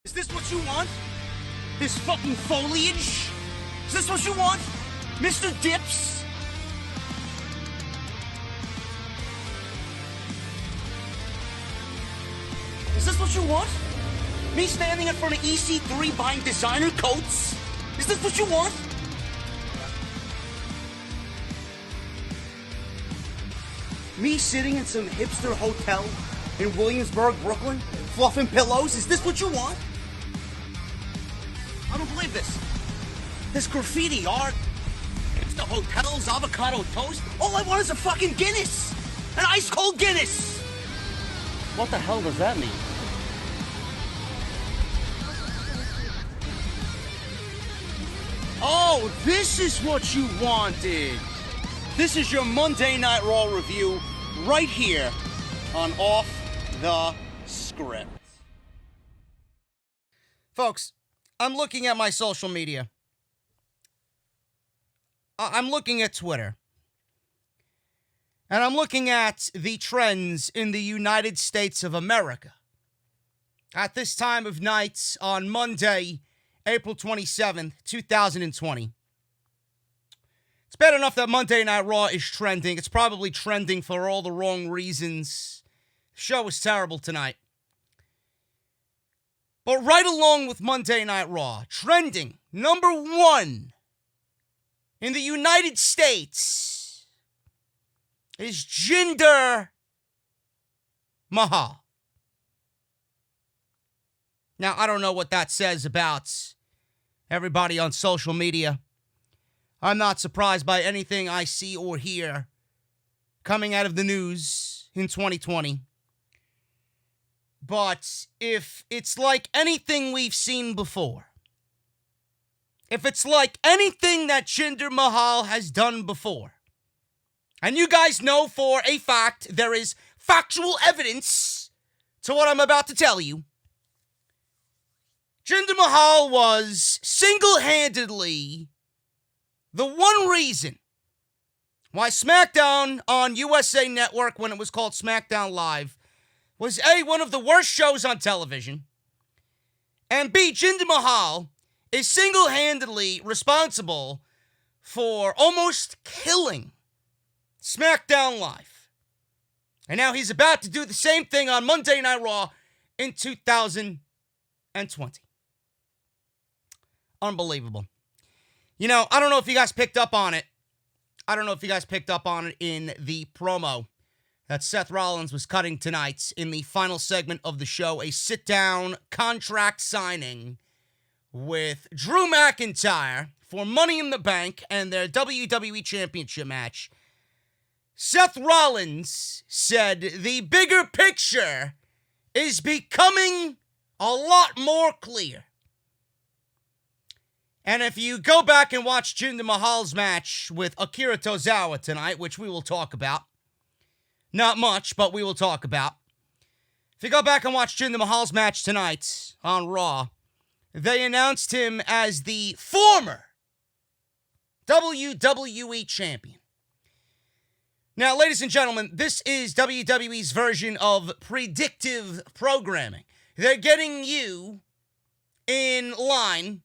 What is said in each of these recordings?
Is this what you want? This fucking foliage? Is this what you want? Mr. Dips? Is this what you want? Me standing in front of EC3 buying designer coats? Is this what you want? Me sitting in some hipster hotel in Williamsburg, Brooklyn, fluffing pillows? Is this what you want? I don't believe this. This graffiti art, the hotels, avocado toast. All I want is a fucking Guinness. An ice cold Guinness. What the hell does that mean? Oh, this is what you wanted. This is your Monday Night Raw review right here on Off the Script. Folks, I'm looking at my social media. I'm looking at Twitter. And I'm looking at the trends in the United States of America. At this time of night on Monday, April 27th, 2020. It's bad enough that Monday Night Raw is trending. It's probably trending for all the wrong reasons. The show was terrible tonight. But right along with Monday Night Raw, trending number one in the United States is Jinder Mahal. Now, I don't know what that says about everybody on social media. I'm not surprised by anything I see or hear coming out of the news in 2020. But if it's like anything we've seen before, if it's like anything that Jinder Mahal has done before, and you guys know for a fact there is factual evidence to what I'm about to tell you, Jinder Mahal was single-handedly the one reason why SmackDown on USA Network, when it was called SmackDown Live, was A, one of the worst shows on television, and B, Jinder Mahal is single-handedly responsible for almost killing SmackDown Live. And now he's about to do the same thing on Monday Night Raw in 2020. Unbelievable. You know, I don't know if you guys picked up on it. I don't know if you guys picked up on it in the promo that Seth Rollins was cutting tonight in the final segment of the show, a sit-down contract signing with Drew McIntyre for Money in the Bank and their WWE Championship match. Seth Rollins said the bigger picture is becoming a lot more clear. And if you go back and watch Jinder Mahal's match with Akira Tozawa tonight, which we will talk about, not much, but we will talk about. If you go back and watch Jinder Mahal's match tonight on Raw, they announced him as the former WWE Champion. Now, ladies and gentlemen, this is WWE's version of predictive programming. They're getting you in line.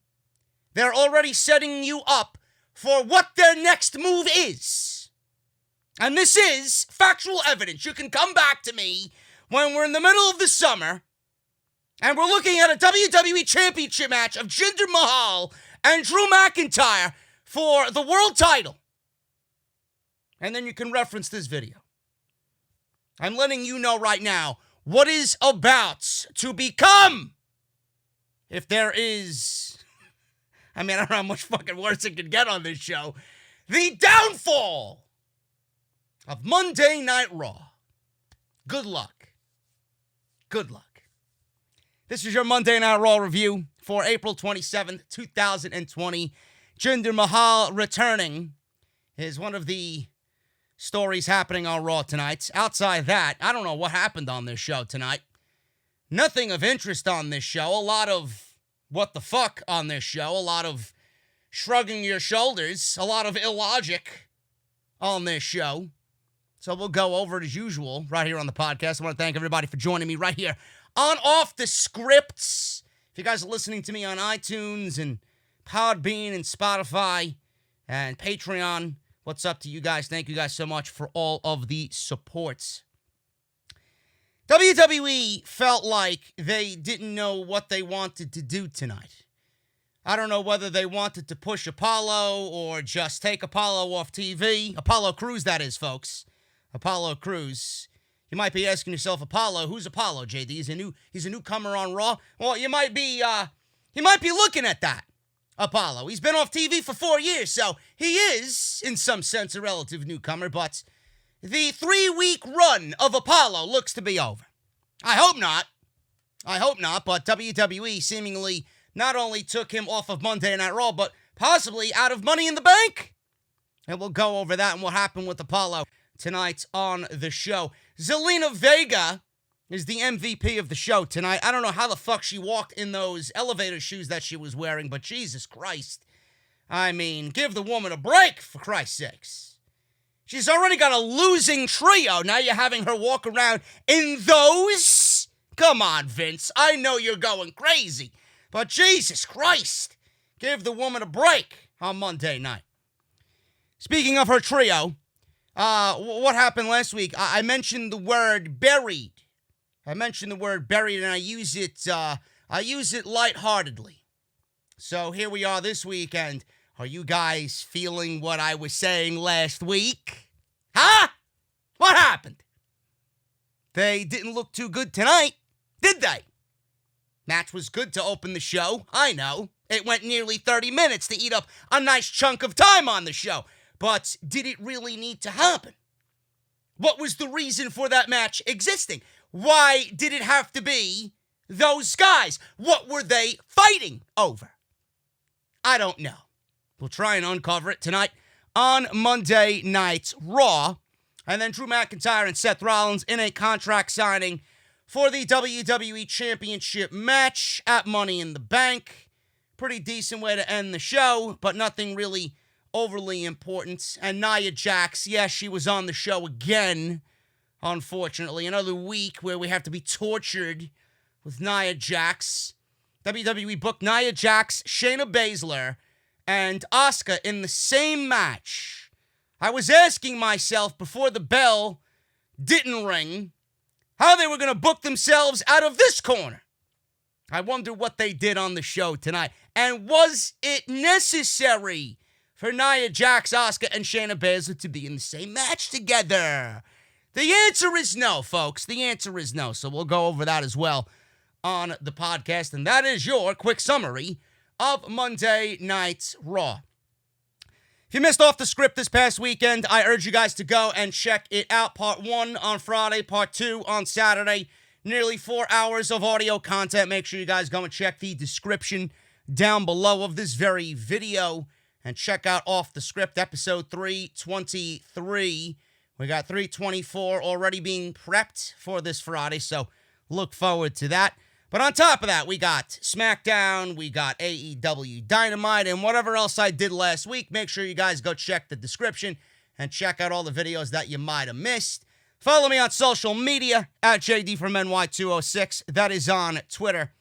They're already setting you up for what their next move is. And this is factual evidence. You can come back to me when we're in the middle of the summer and we're looking at a WWE Championship match of Jinder Mahal and Drew McIntyre for the world title. And then you can reference this video. I'm letting you know right now what is about to become, if there is, I mean, I don't know how much fucking worse it could get on this show, the downfall of Monday Night Raw. Good luck. Good luck. This is your Monday Night Raw review for April 27th, 2020. Jinder Mahal returning is one of the stories happening on Raw tonight. Outside that, I don't know what happened on this show tonight. Nothing of interest on this show. A lot of what the fuck on this show. A lot of shrugging your shoulders. A lot of illogic on this show. So we'll go over it as usual right here on the podcast. I want to thank everybody for joining me right here on Off the Scripts. If you guys are listening to me on iTunes and Podbean and Spotify and Patreon, what's up to you guys? Thank you guys so much for all of the supports. WWE felt like they didn't know what they wanted to do tonight. I don't know whether they wanted to push Apollo or just take Apollo off TV. Apollo Crews, that is, folks. Apollo Crews. You might be asking yourself, Apollo, who's Apollo, JD? He's a newcomer on Raw. Well, you might be looking at that, Apollo. He's been off TV for 4 years, so he is, in some sense, a relative newcomer, but the 3-week run of Apollo looks to be over. I hope not, but WWE seemingly not only took him off of Monday Night Raw, but possibly out of Money in the Bank. And we'll go over that and what happened with Apollo tonight on the show. Selena Vega is the MVP of the show tonight. I don't know how the fuck she walked in those elevator shoes that she was wearing, but Jesus Christ. I mean, give the woman a break, for Christ's sakes. She's already got a losing trio. Now you're having her walk around in those? Come on, Vince. I know you're going crazy. But Jesus Christ, give the woman a break on Monday night. Speaking of her trio, what happened last week? I mentioned the word buried. And I use it lightheartedly. So here we are this week, and are you guys feeling what I was saying last week? Huh? What happened? They didn't look too good tonight, did they? Match was good to open the show. I know. It went nearly 30 minutes to eat up a nice chunk of time on the show. But did it really need to happen? What was the reason for that match existing? Why did it have to be those guys? What were they fighting over? I don't know. We'll try and uncover it tonight on Monday Night Raw. And then Drew McIntyre and Seth Rollins in a contract signing for the WWE Championship match at Money in the Bank. Pretty decent way to end the show, but nothing really overly important. And Naya Jax, yes, she was on the show again, unfortunately. Another week where we have to be tortured with Naya Jax. WWE booked Naya Jax, Shayna Baszler, and Asuka in the same match. I was asking myself before the bell didn't ring how they were going to book themselves out of this corner. I wonder what they did on the show tonight. And was it necessary for Nia Jax, Asuka, and Shayna Baszler to be in the same match together? The answer is no, folks. The answer is no. So we'll go over that as well on the podcast. And that is your quick summary of Monday Night Raw. If you missed off the script this past weekend, I urge you guys to go and check it out. Part 1 on Friday, Part 2 on Saturday. Nearly 4 hours of audio content. Make sure you guys go and check the description down below of this very video. And check out Off the Script, episode 323. We got 324 already being prepped for this Friday, so look forward to that. But on top of that, we got SmackDown, we got AEW Dynamite, and whatever else I did last week. Make sure you guys go check the description and check out all the videos that you might have missed. Follow me on social media at JD from NY206. That is on Twitter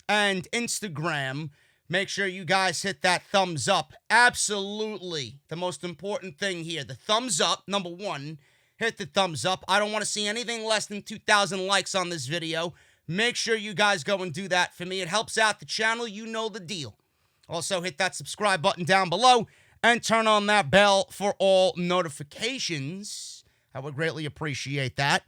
and Instagram. Make sure you guys hit that thumbs up. Absolutely the most important thing here. The thumbs up, number one. Hit the thumbs up. I don't want to see anything less than 2,000 likes on this video. Make sure you guys go and do that for me. It helps out the channel. You know the deal. Also, hit that subscribe button down below and turn on that bell for all notifications. I would greatly appreciate that.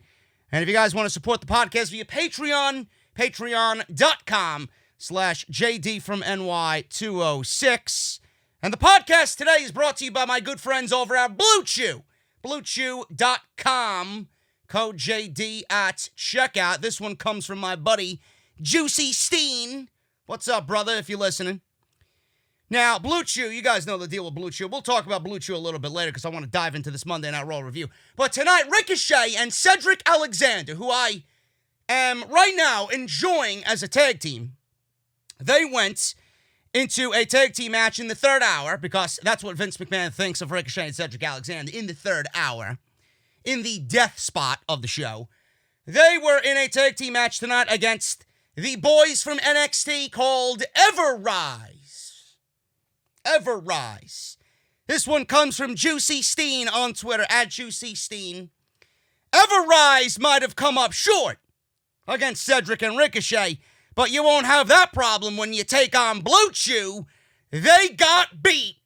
And if you guys want to support the podcast via Patreon, patreon.com/JD from NY206. And the podcast today is brought to you by my good friends over at Blue Chew. BlueChew.com. Code JD at checkout. This one comes from my buddy, Juicy Steen. What's up, brother, if you're listening? Now, Blue Chew, you guys know the deal with Blue Chew. We'll talk about Blue Chew a little bit later because I want to dive into this Monday Night Raw review. But tonight, Ricochet and Cedric Alexander, who I am right now enjoying as a tag team, they went into a tag team match in the third hour because that's what Vince McMahon thinks of Ricochet and Cedric Alexander in the third hour. In the death spot of the show. They were in a tag team match tonight against the boys from NXT called Everrise. Everrise. This one comes from Juicy Steen on Twitter, @JuicySteen. Everrise might have come up short against Cedric and Ricochet, but you won't have that problem when you take on Blue Chew. They got beat,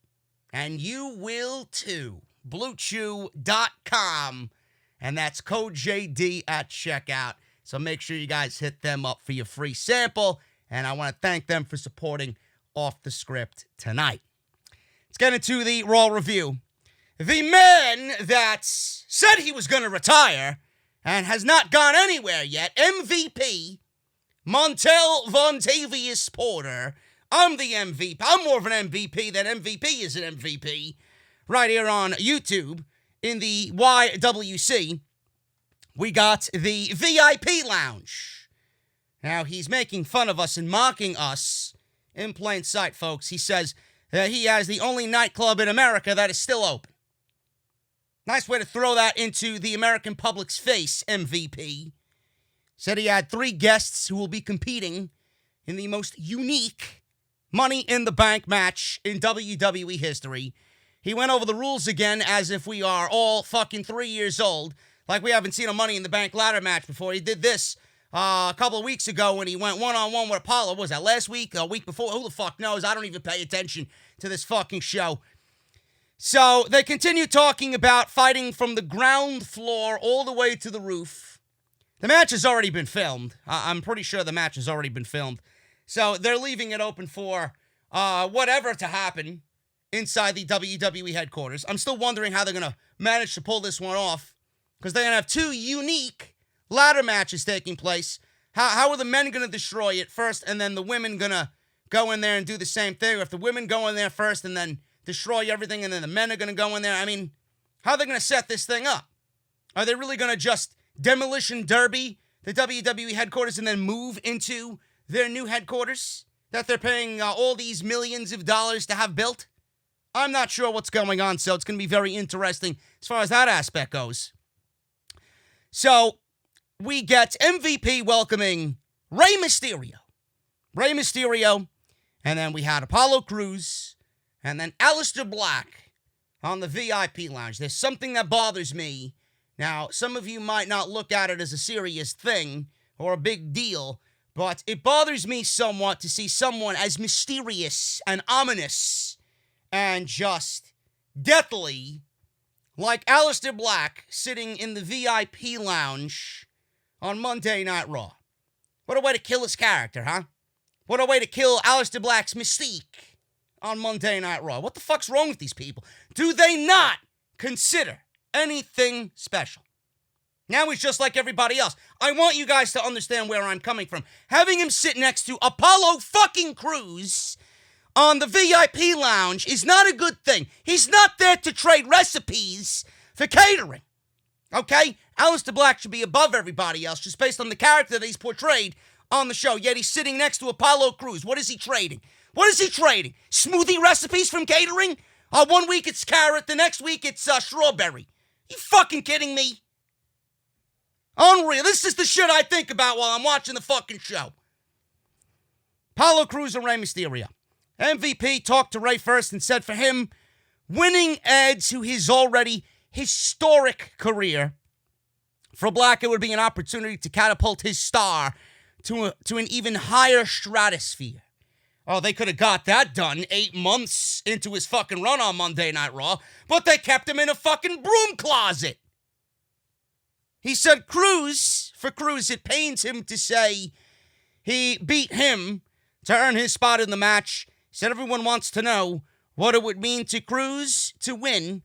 and you will too. BlueChew.com, and that's code JD at checkout. So make sure you guys hit them up for your free sample, and I want to thank them for supporting Off the Script tonight. Let's get into the Raw review. The man that said he was going to retire and has not gone anywhere yet, MVP, Montel Vontavious Porter. I'm the MVP. I'm more of an MVP than MVP is an MVP. Right here on YouTube in the YWC, we got the VIP lounge. Now, he's making fun of us and mocking us in plain sight, folks. He says that he has the only nightclub in America that is still open. Nice way to throw that into the American public's face, MVP. Said he had 3 guests who will be competing in the most unique Money in the Bank match in WWE history. He went over the rules again as if we are all fucking 3 years old, like we haven't seen a Money in the Bank ladder match before. He did this a couple of weeks ago when he went one-on-one with Apollo. What was that, last week? A week before? Who the fuck knows? I don't even pay attention to this fucking show. So they continue talking about fighting from the ground floor all the way to the roof. The match has already been filmed. I'm pretty sure the match has already been filmed. So they're leaving it open for whatever to happen inside the WWE headquarters. I'm still wondering how they're going to manage to pull this one off, because they're going to have 2 unique ladder matches taking place. How are the men going to destroy it first, and then the women going to go in there and do the same thing? Or if the women go in there first and then destroy everything, and then the men are going to go in there? I mean, how are they going to set this thing up? Are they really going to just demolition derby the WWE headquarters and then move into their new headquarters that they're paying all these millions of dollars to have built? I'm not sure what's going on, so it's going to be very interesting as far as that aspect goes. So we get MVP welcoming Rey Mysterio. Rey Mysterio, and then we had Apollo Crews, and then Aleister Black on the VIP lounge. There's something that bothers me. Now, some of you might not look at it as a serious thing or a big deal, but it bothers me somewhat to see someone as mysterious and ominous and just deathly like Aleister Black sitting in the VIP lounge on Monday Night Raw. What a way to kill his character, huh? What a way to kill Aleister Black's mystique on Monday Night Raw. What the fuck's wrong with these people? Do they not consider anything special? Now he's just like everybody else. I want you guys to understand where I'm coming from. Having him sit next to Apollo fucking Crews on the VIP lounge is not a good thing. He's not there to trade recipes for catering. Okay? Aleister Black should be above everybody else just based on the character that he's portrayed on the show. Yet he's sitting next to Apollo Crews. What is he trading? What is he trading? Smoothie recipes from catering? 1 week it's carrot, the next week it's strawberry. You fucking kidding me? Unreal. This is the shit I think about while I'm watching the fucking show. Apollo Crews and Rey Mysterio. MVP talked to Rey first and said for him, winning adds to his already historic career. For Black, it would be an opportunity to catapult his star to an even higher stratosphere. Oh, they could have got that done 8 months into his fucking run on Monday Night Raw, but they kept him in a fucking broom closet. He said for Crews, it pains him to say he beat him to earn his spot in the match. He said everyone wants to know what it would mean to Crews to win,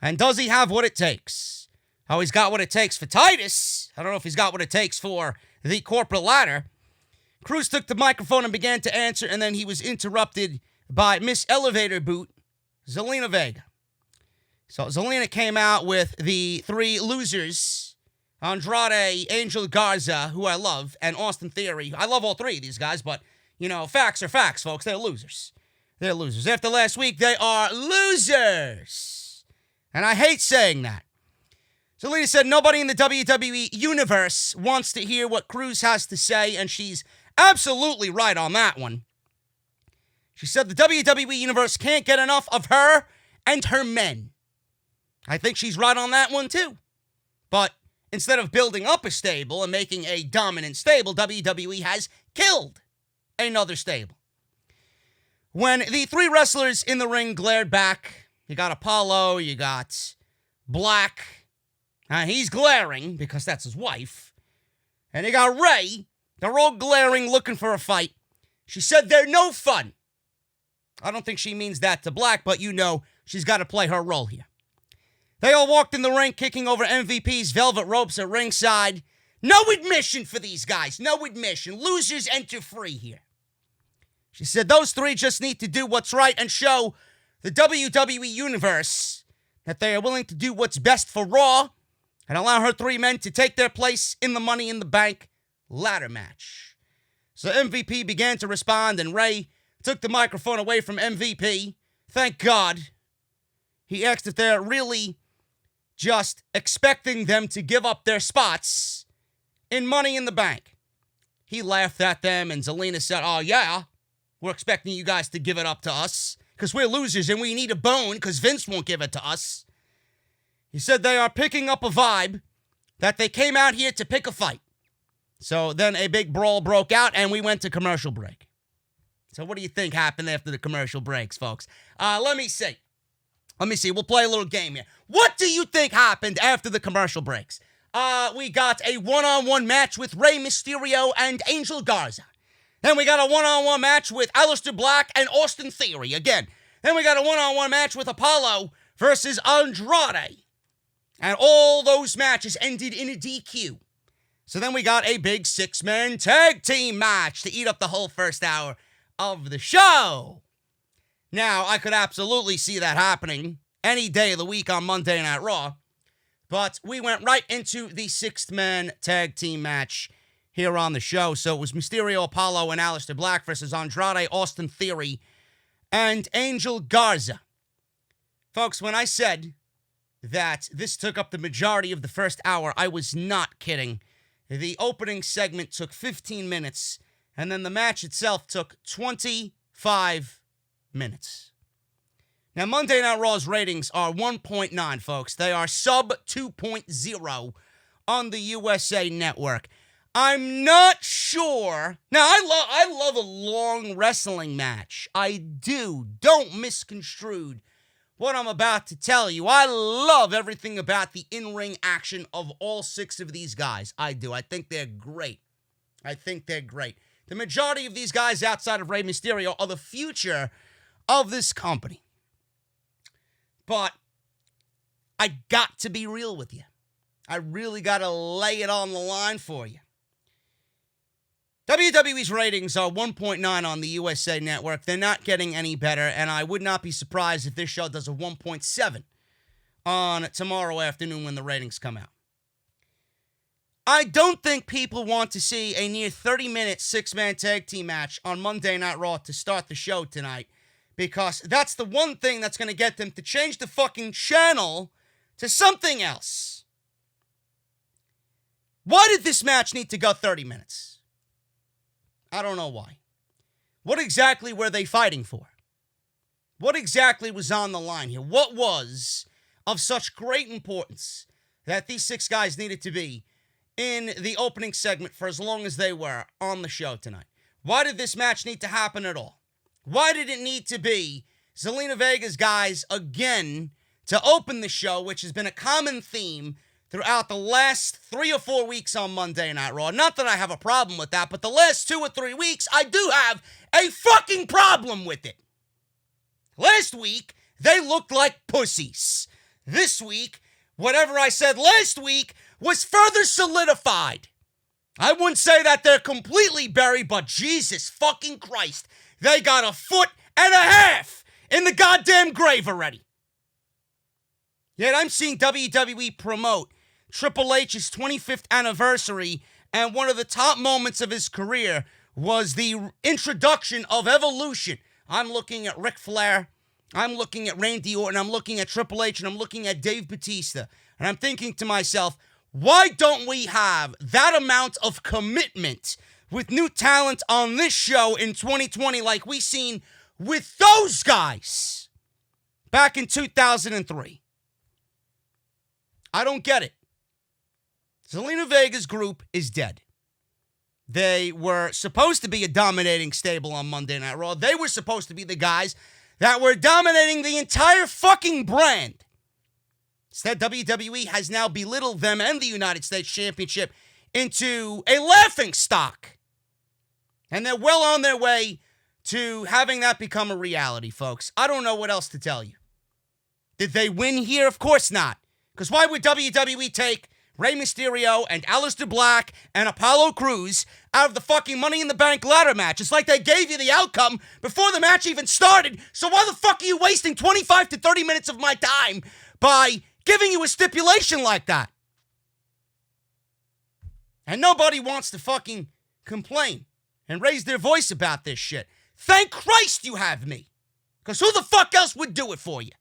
and does he have what it takes? Oh, he's got what it takes for Titus. I don't know if he's got what it takes for the corporate ladder. Crews took the microphone and began to answer, and then he was interrupted by Miss Elevator Boot, Zelina Vega. So Zelina came out with the 3 losers, Andrade, Angel Garza, who I love, and Austin Theory. I love all 3 of these guys, but, you know, facts are facts, folks. They're losers. They're losers. After last week, they are losers. And I hate saying that. Zelina said nobody in the WWE universe wants to hear what Crews has to say, and she's absolutely right on that one. She said the WWE Universe can't get enough of her and her men. I think she's right on that one, too. But instead of building up a stable and making a dominant stable, WWE has killed another stable. When the three wrestlers in the ring glared back, you got Apollo, you got Black. He's glaring because that's his wife. And you got Ray. They're all glaring, looking for a fight. She said they're no fun. I don't think she means that to Black, but you know she's got to play her role here. They all walked in the ring, kicking over MVP's velvet ropes at ringside. No admission for these guys. No admission. Losers enter free here. She said those three just need to do what's right and show the WWE Universe that they are willing to do what's best for Raw and allow her three men to take their place in the Money in the Bank ladder match. So MVP began to respond, and Ray took the microphone away from MVP. Thank God. He asked if they're really just expecting them to give up their spots in Money in the Bank. He laughed at them, and Selena said, oh, yeah, we're expecting you guys to give it up to us because we're losers and we need a bone because Vince won't give it to us. He said they are picking up a vibe that they came out here to pick a fight. So then a big brawl broke out, and we went to commercial break. So what do you think happened after the commercial breaks, folks? Let me see. We'll play a little game here. What do you think happened after the commercial breaks? We got a one-on-one match with Rey Mysterio and Angel Garza. Then we got a one-on-one match with Aleister Black and Austin Theory again. Then we got a one-on-one match with Apollo versus Andrade. And all those matches ended in a DQ. So then we got a big six-man tag team match to eat up the whole first hour of the show. Now, I could absolutely see that happening any day of the week on Monday Night Raw, but we went right into the sixth-man tag team match here on the show. So it was Mysterio, Apollo, and Aleister Black versus Andrade, Austin Theory, and Angel Garza. Folks, when I said that this took up the majority of the first hour, I was not kidding. The opening segment took 15 minutes, and then the match itself took 25 minutes. Now, Monday Night Raw's ratings are 1.9, folks. They are sub 2.0 on the USA Network. I'm not sure. Now, I love a long wrestling match. I do. Don't misconstrue what I'm about to tell you. I love everything about the in-ring action of all six of these guys. I do. I think they're great. The majority of these guys outside of Rey Mysterio are the future of this company. But I got to be real with you. I really got to lay it on the line for you. WWE's ratings are 1.9 on the USA Network. They're not getting any better, and I would not be surprised if this show does a 1.7 on tomorrow afternoon when the ratings come out. I don't think people want to see a near 30-minute six-man tag team match on Monday Night Raw to start the show tonight, because that's the one thing that's going to get them to change the fucking channel to something else. Why did this match need to go 30 minutes? I don't know why. What exactly were they fighting for? What exactly was on the line here? What was of such great importance that these six guys needed to be in the opening segment for as long as they were on the show tonight? Why did this match need to happen at all? Why did it need to be Zelina Vega's guys again to open the show, which has been a common theme throughout the last 3 or 4 weeks on Monday Night Raw? Not that I have a problem with that, but the last 2 or 3 weeks, I do have a fucking problem with it. Last week, they looked like pussies. This week, whatever I said last week was further solidified. I wouldn't say that they're completely buried, but Jesus fucking Christ, they got a foot and a half in the goddamn grave already. Yet I'm seeing WWE promote Triple H's 25th anniversary, and one of the top moments of his career was the introduction of Evolution. I'm looking at Ric Flair, I'm looking at Randy Orton, I'm looking at Triple H, and I'm looking at Dave Bautista. And I'm thinking to myself, why don't we have that amount of commitment with new talent on this show in 2020 like we seen with those guys back in 2003. I don't get it. Zelina Vega's group is dead. They were supposed to be a dominating stable on Monday Night Raw. They were supposed to be the guys that were dominating the entire fucking brand. Instead, WWE has now belittled them and the United States Championship into a laughingstock. And they're well on their way to having that become a reality, folks. I don't know what else to tell you. Did they win here? Of course not. Because why would WWE take Rey Mysterio and Aleister Black and Apollo Crews out of the fucking Money in the Bank ladder match? It's like they gave you the outcome before the match even started. So why the fuck are you wasting 25 to 30 minutes of my time by giving you a stipulation like that? And nobody wants to fucking complain and raise their voice about this shit. Thank Christ you have me. Because who the fuck else would do it for you?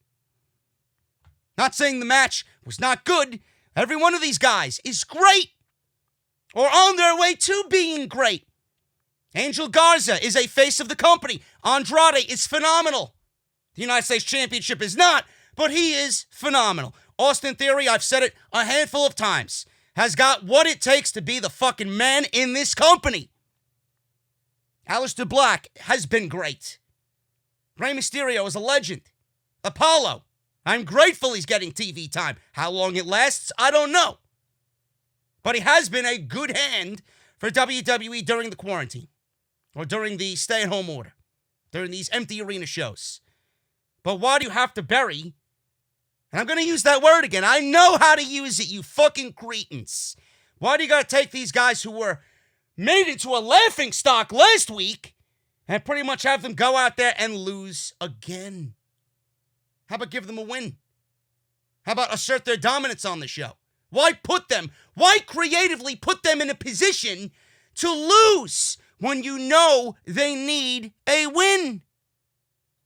Not saying the match was not good. Every one of these guys is great or on their way to being great. Angel Garza is a face of the company. Andrade is phenomenal. The United States Championship is not, but he is phenomenal. Austin Theory, I've said it a handful of times, has got what it takes to be the fucking man in this company. Aleister Black has been great. Rey Mysterio is a legend. Apollo, I'm grateful he's getting TV time. How long it lasts, I don't know. But he has been a good hand for WWE during the quarantine. Or during the stay-at-home order. During these empty arena shows. But why do you have to bury... And I'm going to use that word again. I know how to use it, you fucking cretins. Why do you got to take these guys who were made into a laughingstock last week and pretty much have them go out there and lose again? How about give them a win? How about assert their dominance on the show? Why creatively put them in a position to lose when you know they need a win?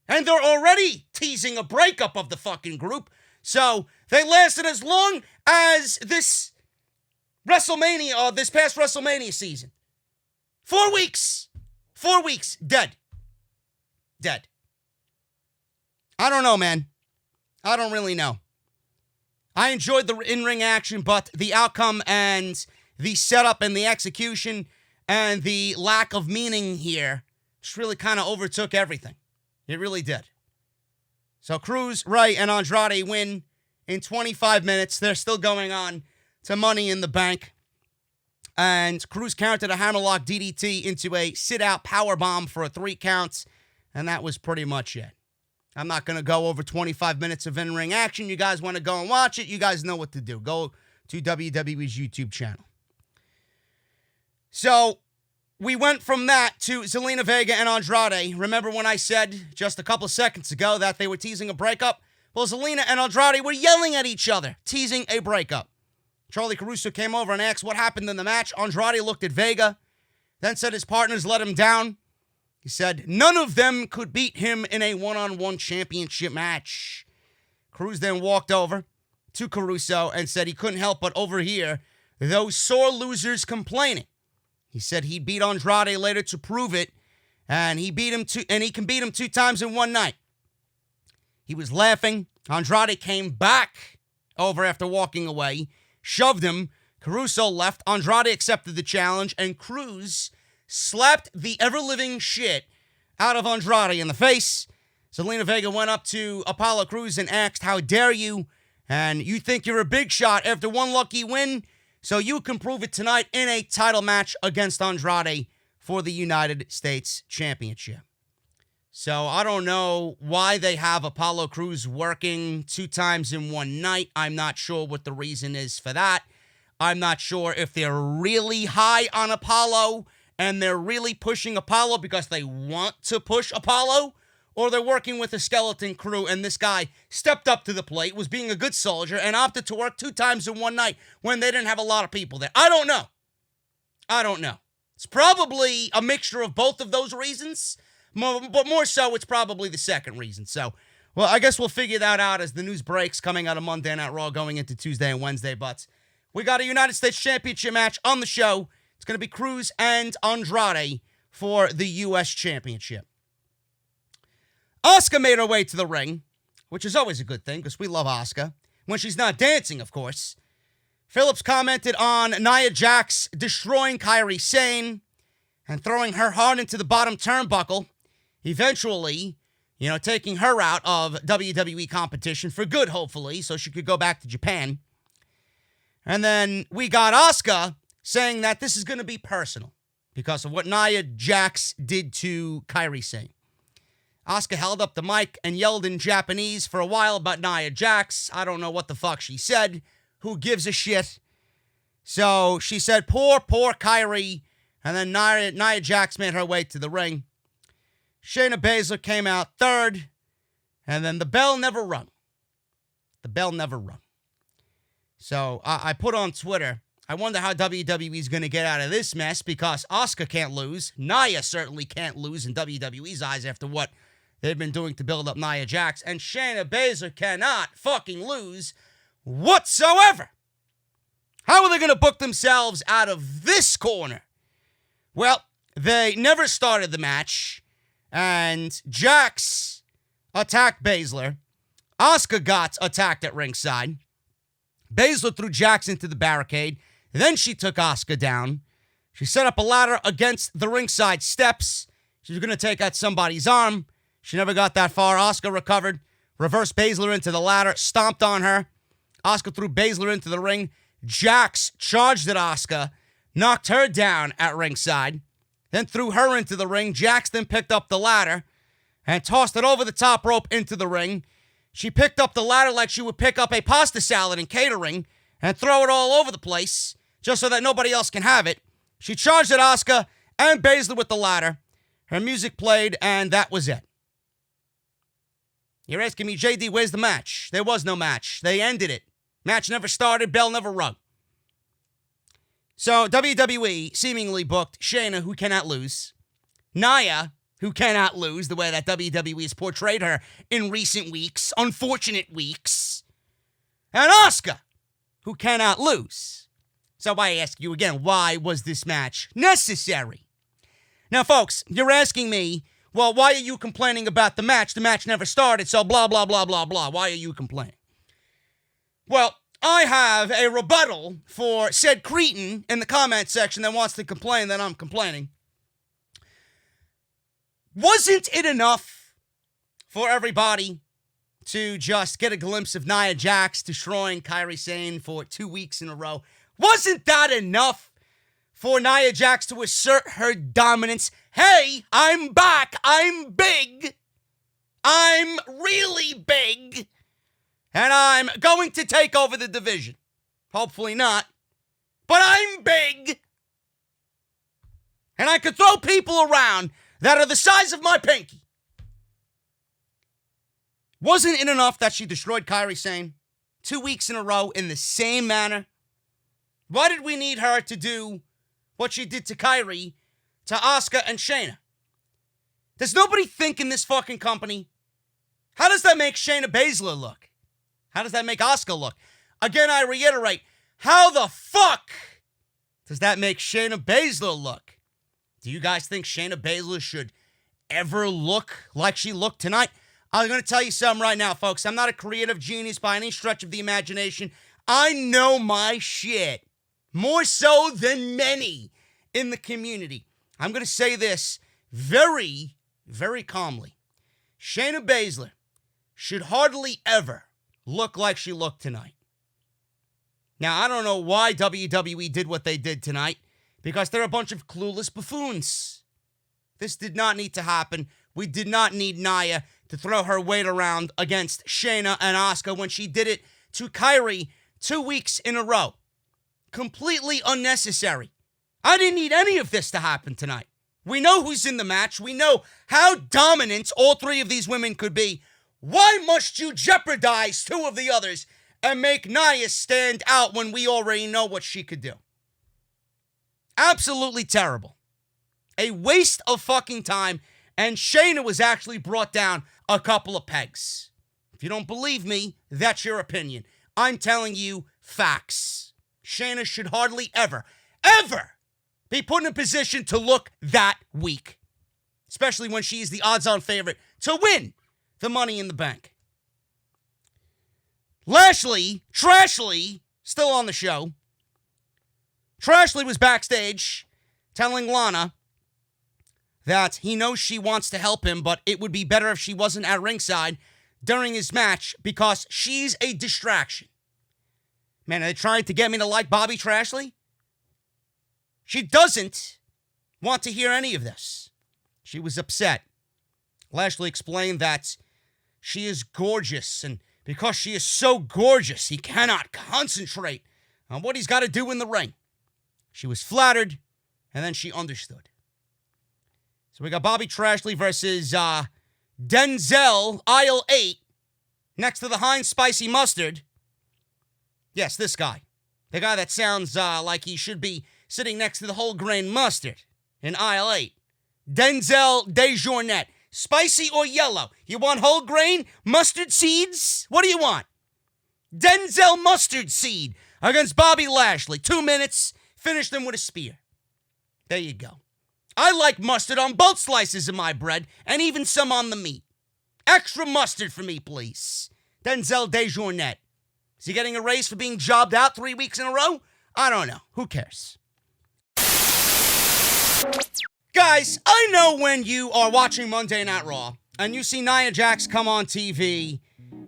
And they're already teasing a breakup of the fucking group. So they lasted as long as this WrestleMania, this past WrestleMania season. 4 weeks. 4 weeks. Dead. Dead. I don't know, man. I don't really know. I enjoyed the in-ring action, but the outcome and the setup and the execution and the lack of meaning here just really kind of overtook everything. It really did. So Crews, Rey, and Andrade win in 25 minutes. They're still going on to Money in the Bank. And Crews countered a hammerlock DDT into a sit-out powerbomb for a 3 count. And that was pretty much it. I'm not going to go over 25 minutes of in-ring action. You guys want to go and watch it, you guys know what to do. Go to WWE's YouTube channel. So we went from that to Zelina Vega and Andrade. Remember when I said just a couple seconds ago that they were teasing a breakup? Well, Zelina and Andrade were yelling at each other, teasing a breakup. Charlie Caruso came over and asked what happened in the match. Andrade looked at Vega, then said his partners let him down. He said none of them could beat him in a one-on-one championship match. Cruz then walked over to Caruso and said he couldn't help but overhear those sore losers complaining. He said he'd beat Andrade later to prove it, and he can beat him 2 times in one night. He was laughing. Andrade came back over after walking away, shoved him. Caruso left. Andrade accepted the challenge, and Cruz slapped the ever-living shit out of Andrade in the face. Zelina Vega went up to Apollo Crews and asked, how dare you? And you think you're a big shot after one lucky win? So you can prove it tonight in a title match against Andrade for the United States Championship. So I don't know why they have Apollo Crews working 2 times in one night. I'm not sure what the reason is for that. I'm not sure if they're really high on Apollo and they're really pushing Apollo because they want to push Apollo, or they're working with a skeleton crew and this guy stepped up to the plate, was being a good soldier, and opted to work 2 times in one night when they didn't have a lot of people there. I don't know. It's probably a mixture of both of those reasons, but more so it's probably the second reason. So, well, I guess we'll figure that out as the news breaks coming out of Monday Night Raw going into Tuesday and Wednesday. But we got a United States Championship match on the show It's going to be Cruz and Andrade for the U.S. Championship. Asuka made her way to the ring, which is always a good thing because we love Asuka. When she's not dancing, of course. Phillips commented on Nia Jax destroying Kairi Sane and throwing her hard into the bottom turnbuckle, eventually, taking her out of WWE competition for good, hopefully, so she could go back to Japan. And then we got Asuka saying that this is going to be personal because of what Nia Jax did to Kairi Sane. Asuka held up the mic and yelled in Japanese for a while about Nia Jax. I don't know what the fuck she said. Who gives a shit? So she said, poor Kairi. And then Nia Jax made her way to the ring. Shayna Baszler came out third. And then the bell never rung. The bell never rung. So I put on Twitter, I wonder how WWE is going to get out of this mess because Asuka can't lose. Nia certainly can't lose in WWE's eyes after what they've been doing to build up Nia Jax. And Shayna Baszler cannot fucking lose whatsoever. How are they going to book themselves out of this corner? Well, they never started the match, and Jax attacked Baszler. Asuka got attacked at ringside. Baszler threw Jax into the barricade. Then she took Asuka down. She set up a ladder against the ringside steps. She was going to take out somebody's arm. She never got that far. Asuka recovered, reversed Baszler into the ladder, stomped on her. Asuka threw Baszler into the ring. Jax charged at Asuka, knocked her down at ringside, then threw her into the ring. Jax then picked up the ladder and tossed it over the top rope into the ring. She picked up the ladder like she would pick up a pasta salad in catering and throw it all over the place just so that nobody else can have it. She charged at Asuka and Baszler with the ladder. Her music played, and that was it. You're asking me, JD, where's the match? There was no match. They ended it. Match never started, bell never rung. So WWE seemingly booked Shayna, who cannot lose. Naya, who cannot lose, the way that WWE has portrayed her in recent weeks, unfortunate weeks. And Asuka, who cannot lose. So I ask you again, why was this match necessary? Now, folks, you're asking me, well, why are you complaining about the match? The match never started, so blah, blah, blah, blah, blah. Why are you complaining? Well, I have a rebuttal for said cretin in the comment section that wants to complain that I'm complaining. Wasn't it enough for everybody to just get a glimpse of Nia Jax destroying Kairi Sane for 2 weeks in a row? Wasn't that enough for Nia Jax to assert her dominance? Hey, I'm back. I'm big. I'm really big. And I'm going to take over the division. Hopefully not. But I'm big. And I could throw people around that are the size of my pinky. Wasn't it enough that she destroyed Kairi Sane 2 weeks in a row in the same manner? Why did we need her to do what she did to Kairi, to Asuka and Shayna? Does nobody think in this fucking company? How does that make Shayna Baszler look? How does that make Asuka look? Again, I reiterate, how the fuck does that make Shayna Baszler look? Do you guys think Shayna Baszler should ever look like she looked tonight? I'm going to tell you something right now, folks. I'm not a creative genius by any stretch of the imagination. I know my shit more so than many in the community. I'm going to say this very, very calmly. Shayna Baszler should hardly ever look like she looked tonight. Now, I don't know why WWE did what they did tonight, because they're a bunch of clueless buffoons. This did not need to happen. We did not need Nia to throw her weight around against Shayna and Asuka when she did it to Kairi 2 weeks in a row. Completely unnecessary. I didn't need any of this to happen tonight. We know who's in the match. We know how dominant all three of these women could be. Why must you jeopardize two of the others and make Nia stand out when we already know what she could do? Absolutely terrible. A waste of fucking time, and Shayna was actually brought down a couple of pegs. If you don't believe me, that's your opinion. I'm telling you facts. Shayna should hardly ever be put in a position to look that weak, especially when she's the odds-on favorite to win the Money in the Bank. Lashley, Trashley, still on the show. Trashley was backstage telling Lana that he knows she wants to help him, but it would be better if she wasn't at ringside during his match because she's a distraction. Man, are they trying to get me to like Bobby Trashley? She doesn't want to hear any of this. She was upset. Lashley explained that she is gorgeous, and because she is so gorgeous, he cannot concentrate on what he's got to do in the ring. She was flattered, and then she understood. So we got Bobby Trashley versus Denzel, aisle 8, next to the Heinz Spicy Mustard. Yes, this guy. The guy that sounds like he should be sitting next to the whole grain mustard in aisle 8. Denzel Dejournette. Spicy or yellow? You want whole grain? Mustard seeds? What do you want? Denzel Mustard Seed against Bobby Lashley. 2 minutes. Finish them with a spear. There you go. I like mustard on both slices of my bread and even some on the meat. Extra mustard for me, please. Denzel Dejournette. Is he getting a raise for being jobbed out 3 weeks in a row? I don't know. Who cares? Guys, I know when you are watching Monday Night Raw and you see Nia Jax come on TV,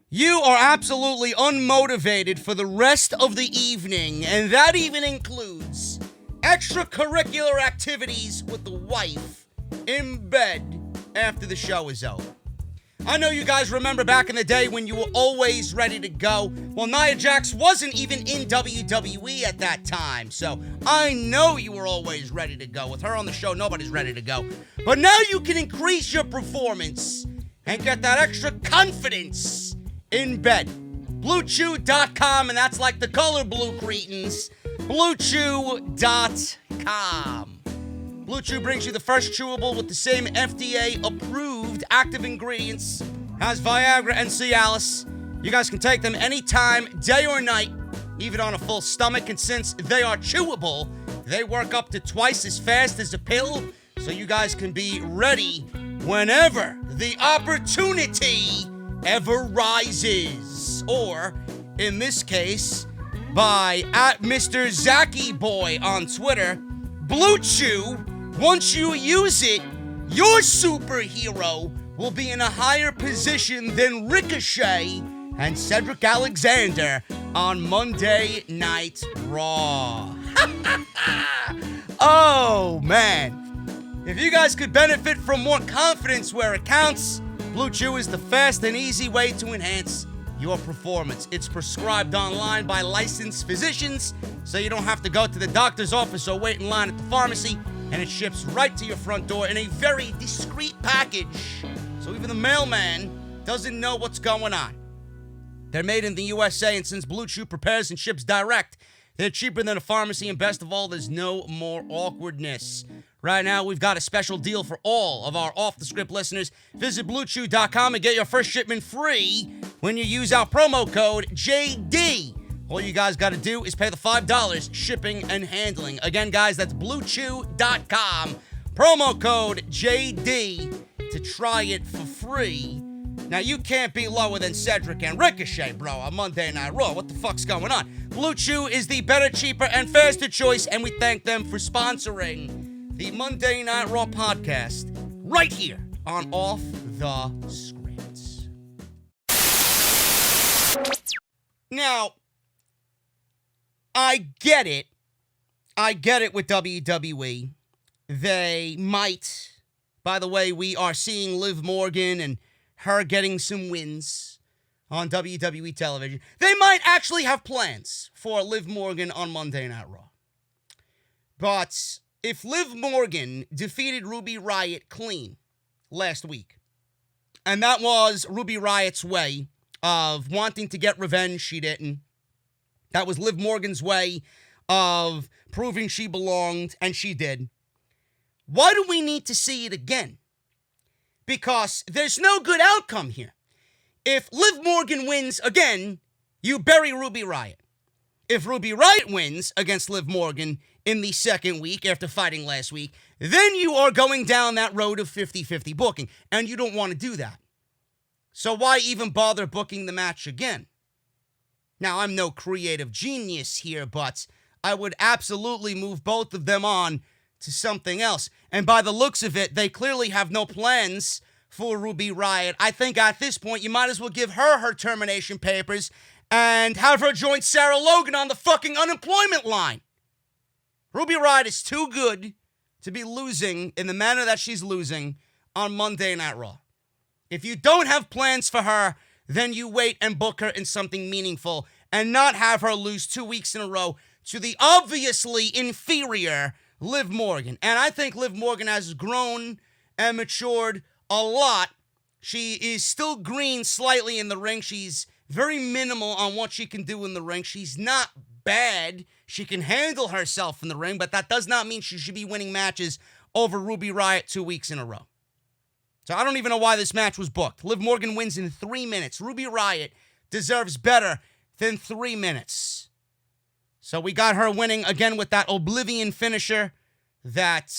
you are absolutely unmotivated for the rest of the evening, and that even includes extracurricular activities with the wife in bed after the show is over. I know you guys remember back in the day when you were always ready to go. Well, Nia Jax wasn't even in WWE at that time, so I know you were always ready to go. With her on the show, nobody's ready to go. But now you can increase your performance and get that extra confidence in bed. BlueChew.com, and that's like the color blue, cretins. BlueChew.com. Blue Chew brings you the first chewable with the same FDA-approved active ingredients as Viagra and Cialis. You guys can take them anytime, day or night, even on a full stomach. And since they are chewable, they work up to twice as fast as a pill, so you guys can be ready whenever the opportunity ever rises. Or, in this case, by @MrZakiBoy on Twitter, Blue Chew. Once you use it, your superhero will be in a higher position than Ricochet and Cedric Alexander on Monday Night Raw. Oh, man. If you guys could benefit from more confidence where it counts, Blue Chew is the fast and easy way to enhance your performance. It's prescribed online by licensed physicians, so you don't have to go to the doctor's office or wait in line at the pharmacy, and it ships right to your front door in a very discreet package, so even the mailman doesn't know what's going on. They're made in the USA, and since Blue Chew prepares and ships direct, they're cheaper than a pharmacy, and best of all, there's no more awkwardness. Right now, we've got a special deal for all of our off-the-script listeners. Visit BlueChew.com and get your first shipment free when you use our promo code JD. All you guys got to do is pay the $5 shipping and handling. Again, guys, that's BlueChew.com. Promo code JD to try it for free. Now, you can't be lower than Cedric and Ricochet, bro, on Monday Night Raw. What the fuck's going on? Blue Chew is the better, cheaper, and faster choice, and we thank them for sponsoring the Monday Night Raw podcast right here on Off the Script. Now, I get it. I get it with WWE. They might. By the way, we are seeing Liv Morgan and her getting some wins on WWE television. They might actually have plans for Liv Morgan on Monday Night Raw. But if Liv Morgan defeated Ruby Riott clean last week, and that was Ruby Riott's way of wanting to get revenge, she didn't. That was Liv Morgan's way of proving she belonged, and she did. Why do we need to see it again? Because there's no good outcome here. If Liv Morgan wins again, you bury Ruby Riott. If Ruby Riott wins against Liv Morgan, in the second week after fighting last week, then you are going down that road of 50-50 booking, and you don't want to do that. So why even bother booking the match again? Now, I'm no creative genius here, but I would absolutely move both of them on to something else. And by the looks of it, they clearly have no plans for Ruby Riott. I think at this point, you might as well give her termination papers and have her join Sarah Logan on the fucking unemployment line. Ruby Riott is too good to be losing in the manner that she's losing on Monday Night Raw. If you don't have plans for her, then you wait and book her in something meaningful and not have her lose 2 weeks in a row to the obviously inferior Liv Morgan. And I think Liv Morgan has grown and matured a lot. She is still green slightly in the ring. She's very minimal on what she can do in the ring. She's not bad. She can handle herself in the ring, but that does not mean she should be winning matches over Ruby Riott 2 weeks in a row. So I don't even know why this match was booked. Liv Morgan wins in 3 minutes. Ruby Riott deserves better than 3 minutes. So we got her winning again with that Oblivion finisher. That,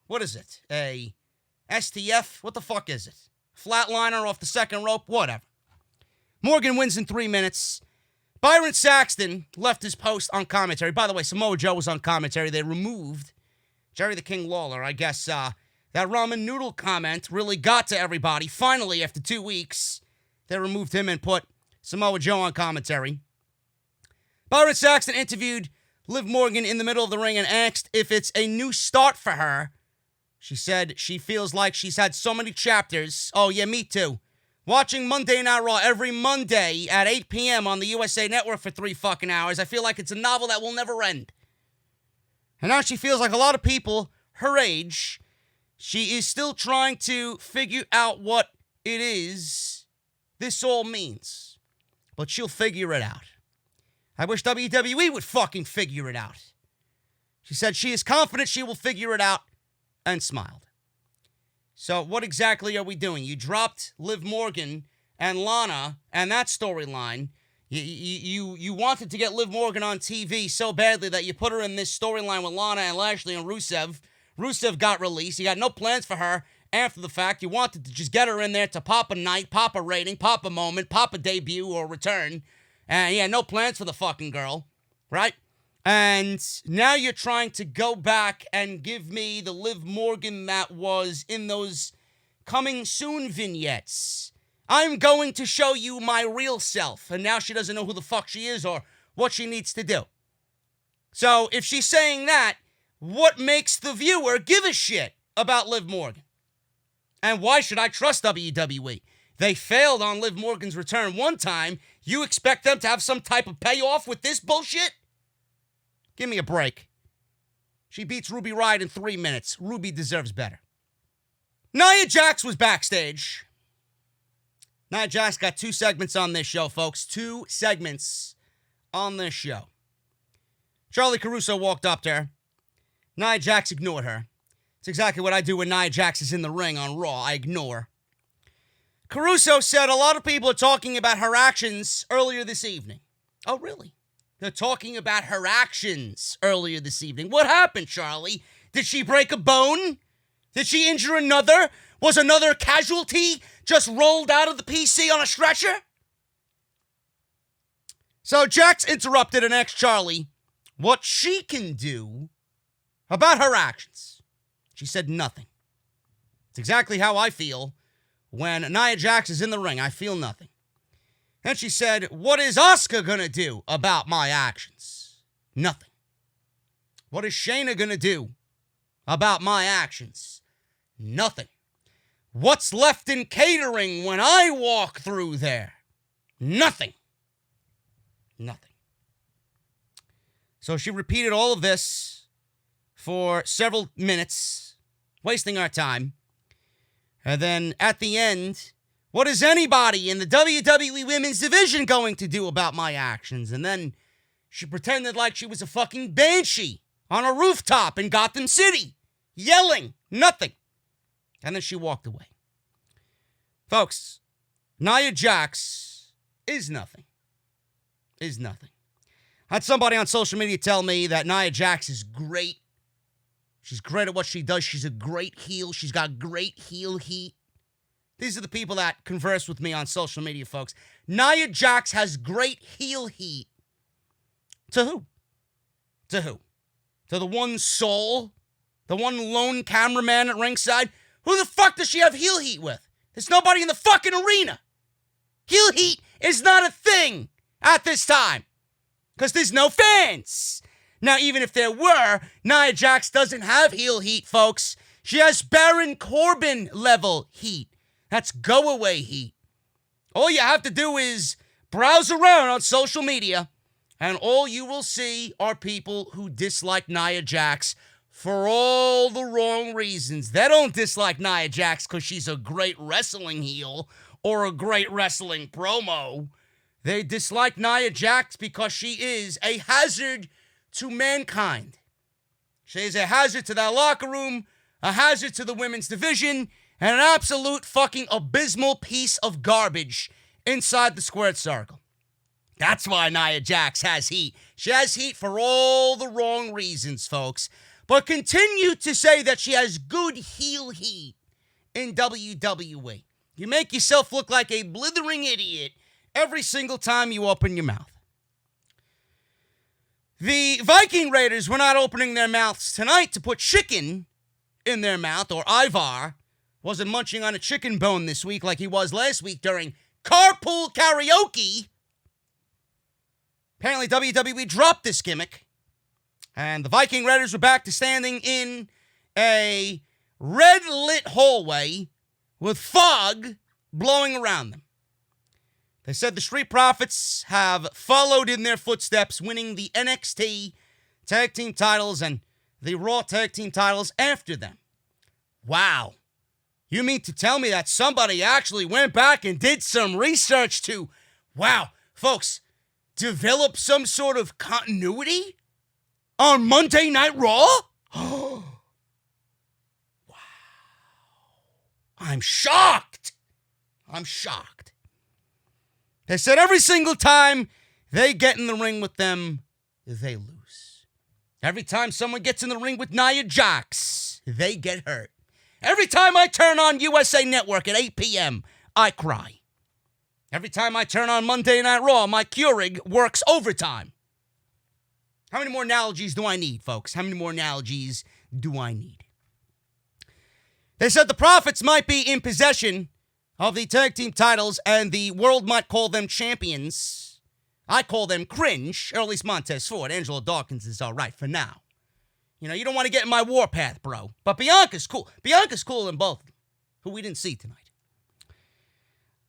what is it? A STF? What the fuck is it? Flatliner off the second rope? Whatever. Morgan wins in 3 minutes. Byron Saxton left his post on commentary. By the way, Samoa Joe was on commentary. They removed Jerry the King Lawler. I guess that ramen noodle comment really got to everybody. Finally, after 2 weeks, they removed him and put Samoa Joe on commentary. Byron Saxton interviewed Liv Morgan in the middle of the ring and asked if it's a new start for her. She said she feels like she's had so many chapters. Oh, yeah, me too. Watching Monday Night Raw every Monday at 8 p.m. on the USA Network for 3 fucking hours, I feel like it's a novel that will never end. And now she feels like a lot of people her age, she is still trying to figure out what it is this all means. But she'll figure it out. I wish WWE would fucking figure it out. She said she is confident she will figure it out and smiled. So what exactly are we doing? You dropped Liv Morgan and Lana and that storyline. You wanted to get Liv Morgan on TV so badly that you put her in this storyline with Lana and Lashley and Rusev. Rusev got released. You got no plans for her after the fact. You wanted to just get her in there to pop a night, pop a rating, pop a moment, pop a debut or return. And yeah, no plans for the fucking girl, right? And now you're trying to go back and give me the Liv Morgan that was in those coming soon vignettes. I'm going to show you my real self. And now she doesn't know who the fuck she is or what she needs to do. So if she's saying that, what makes the viewer give a shit about Liv Morgan? And why should I trust WWE? They failed on Liv Morgan's return one time. You expect them to have some type of payoff with this bullshit? Give me a break. She beats Ruby Riott in 3 minutes. Ruby deserves better. Nia Jax was backstage. Nia Jax got 2 segments on this show, folks. 2 segments on this show. Charlie Caruso walked up to her. Nia Jax ignored her. It's exactly what I do when Nia Jax is in the ring on Raw. I ignore. Caruso said a lot of people are talking about her actions earlier this evening. Oh, really? They're talking about her actions earlier this evening. What happened, Charlie? Did she break a bone? Did she injure another? Was another casualty just rolled out of the PC on a stretcher? So Jax interrupted and asked Charlie what she can do about her actions. She said nothing. It's exactly how I feel when Nia Jax is in the ring. I feel nothing. And she said, what is Asuka going to do about my actions? Nothing. What is Shayna going to do about my actions? Nothing. What's left in catering when I walk through there? Nothing. Nothing. So she repeated all of this for several minutes, wasting our time. And then at the end, what is anybody in the WWE Women's Division going to do about my actions? And then she pretended like she was a fucking banshee on a rooftop in Gotham City, yelling, nothing. And then she walked away. Folks, Nia Jax is nothing. Is nothing. I had somebody on social media tell me that Nia Jax is great. She's great at what she does. She's a great heel. She's got great heel heat. These are the people that converse with me on social media, folks. Nia Jax has great heel heat. To who? To who? To the one soul? The one lone cameraman at ringside? Who the fuck does she have heel heat with? There's nobody in the fucking arena. Heel heat is not a thing at this time. Because there's no fans. Now, even if there were, Nia Jax doesn't have heel heat, folks. She has Baron Corbin level heat. That's go-away heat. All you have to do is browse around on social media, and all you will see are people who dislike Nia Jax for all the wrong reasons. They don't dislike Nia Jax because she's a great wrestling heel or a great wrestling promo. They dislike Nia Jax because she is a hazard to mankind. She is a hazard to that locker room, a hazard to the women's division, and an absolute fucking abysmal piece of garbage inside the squared circle. That's why Nia Jax has heat. She has heat for all the wrong reasons, folks. But continue to say that she has good heel heat in WWE. You make yourself look like a blithering idiot every single time you open your mouth. The Viking Raiders were not opening their mouths tonight to put chicken in their mouth, or Ivar wasn't munching on a chicken bone this week like he was last week during carpool karaoke. Apparently WWE dropped this gimmick, and the Viking Raiders were back to standing in a red-lit hallway with fog blowing around them. They said the Street Profits have followed in their footsteps, winning the NXT Tag Team titles and the Raw Tag Team titles after them. Wow. You mean to tell me that somebody actually went back and did some research to, wow, folks, develop some sort of continuity on Monday Night Raw? Wow. I'm shocked. I'm shocked. They said every single time they get in the ring with them, they lose. Every time someone gets in the ring with Nia Jax, they get hurt. Every time I turn on USA Network at 8 p.m., I cry. Every time I turn on Monday Night Raw, my Keurig works overtime. How many more analogies do I need, folks? How many more analogies do I need? They said the Profits might be in possession of the tag team titles, and the world might call them champions. I call them cringe, or at least Montez Ford. Angelo Dawkins is all right for now. You know, you don't want to get in my warpath, bro. But Bianca's cool. Bianca's cooler than both of them, who we didn't see tonight.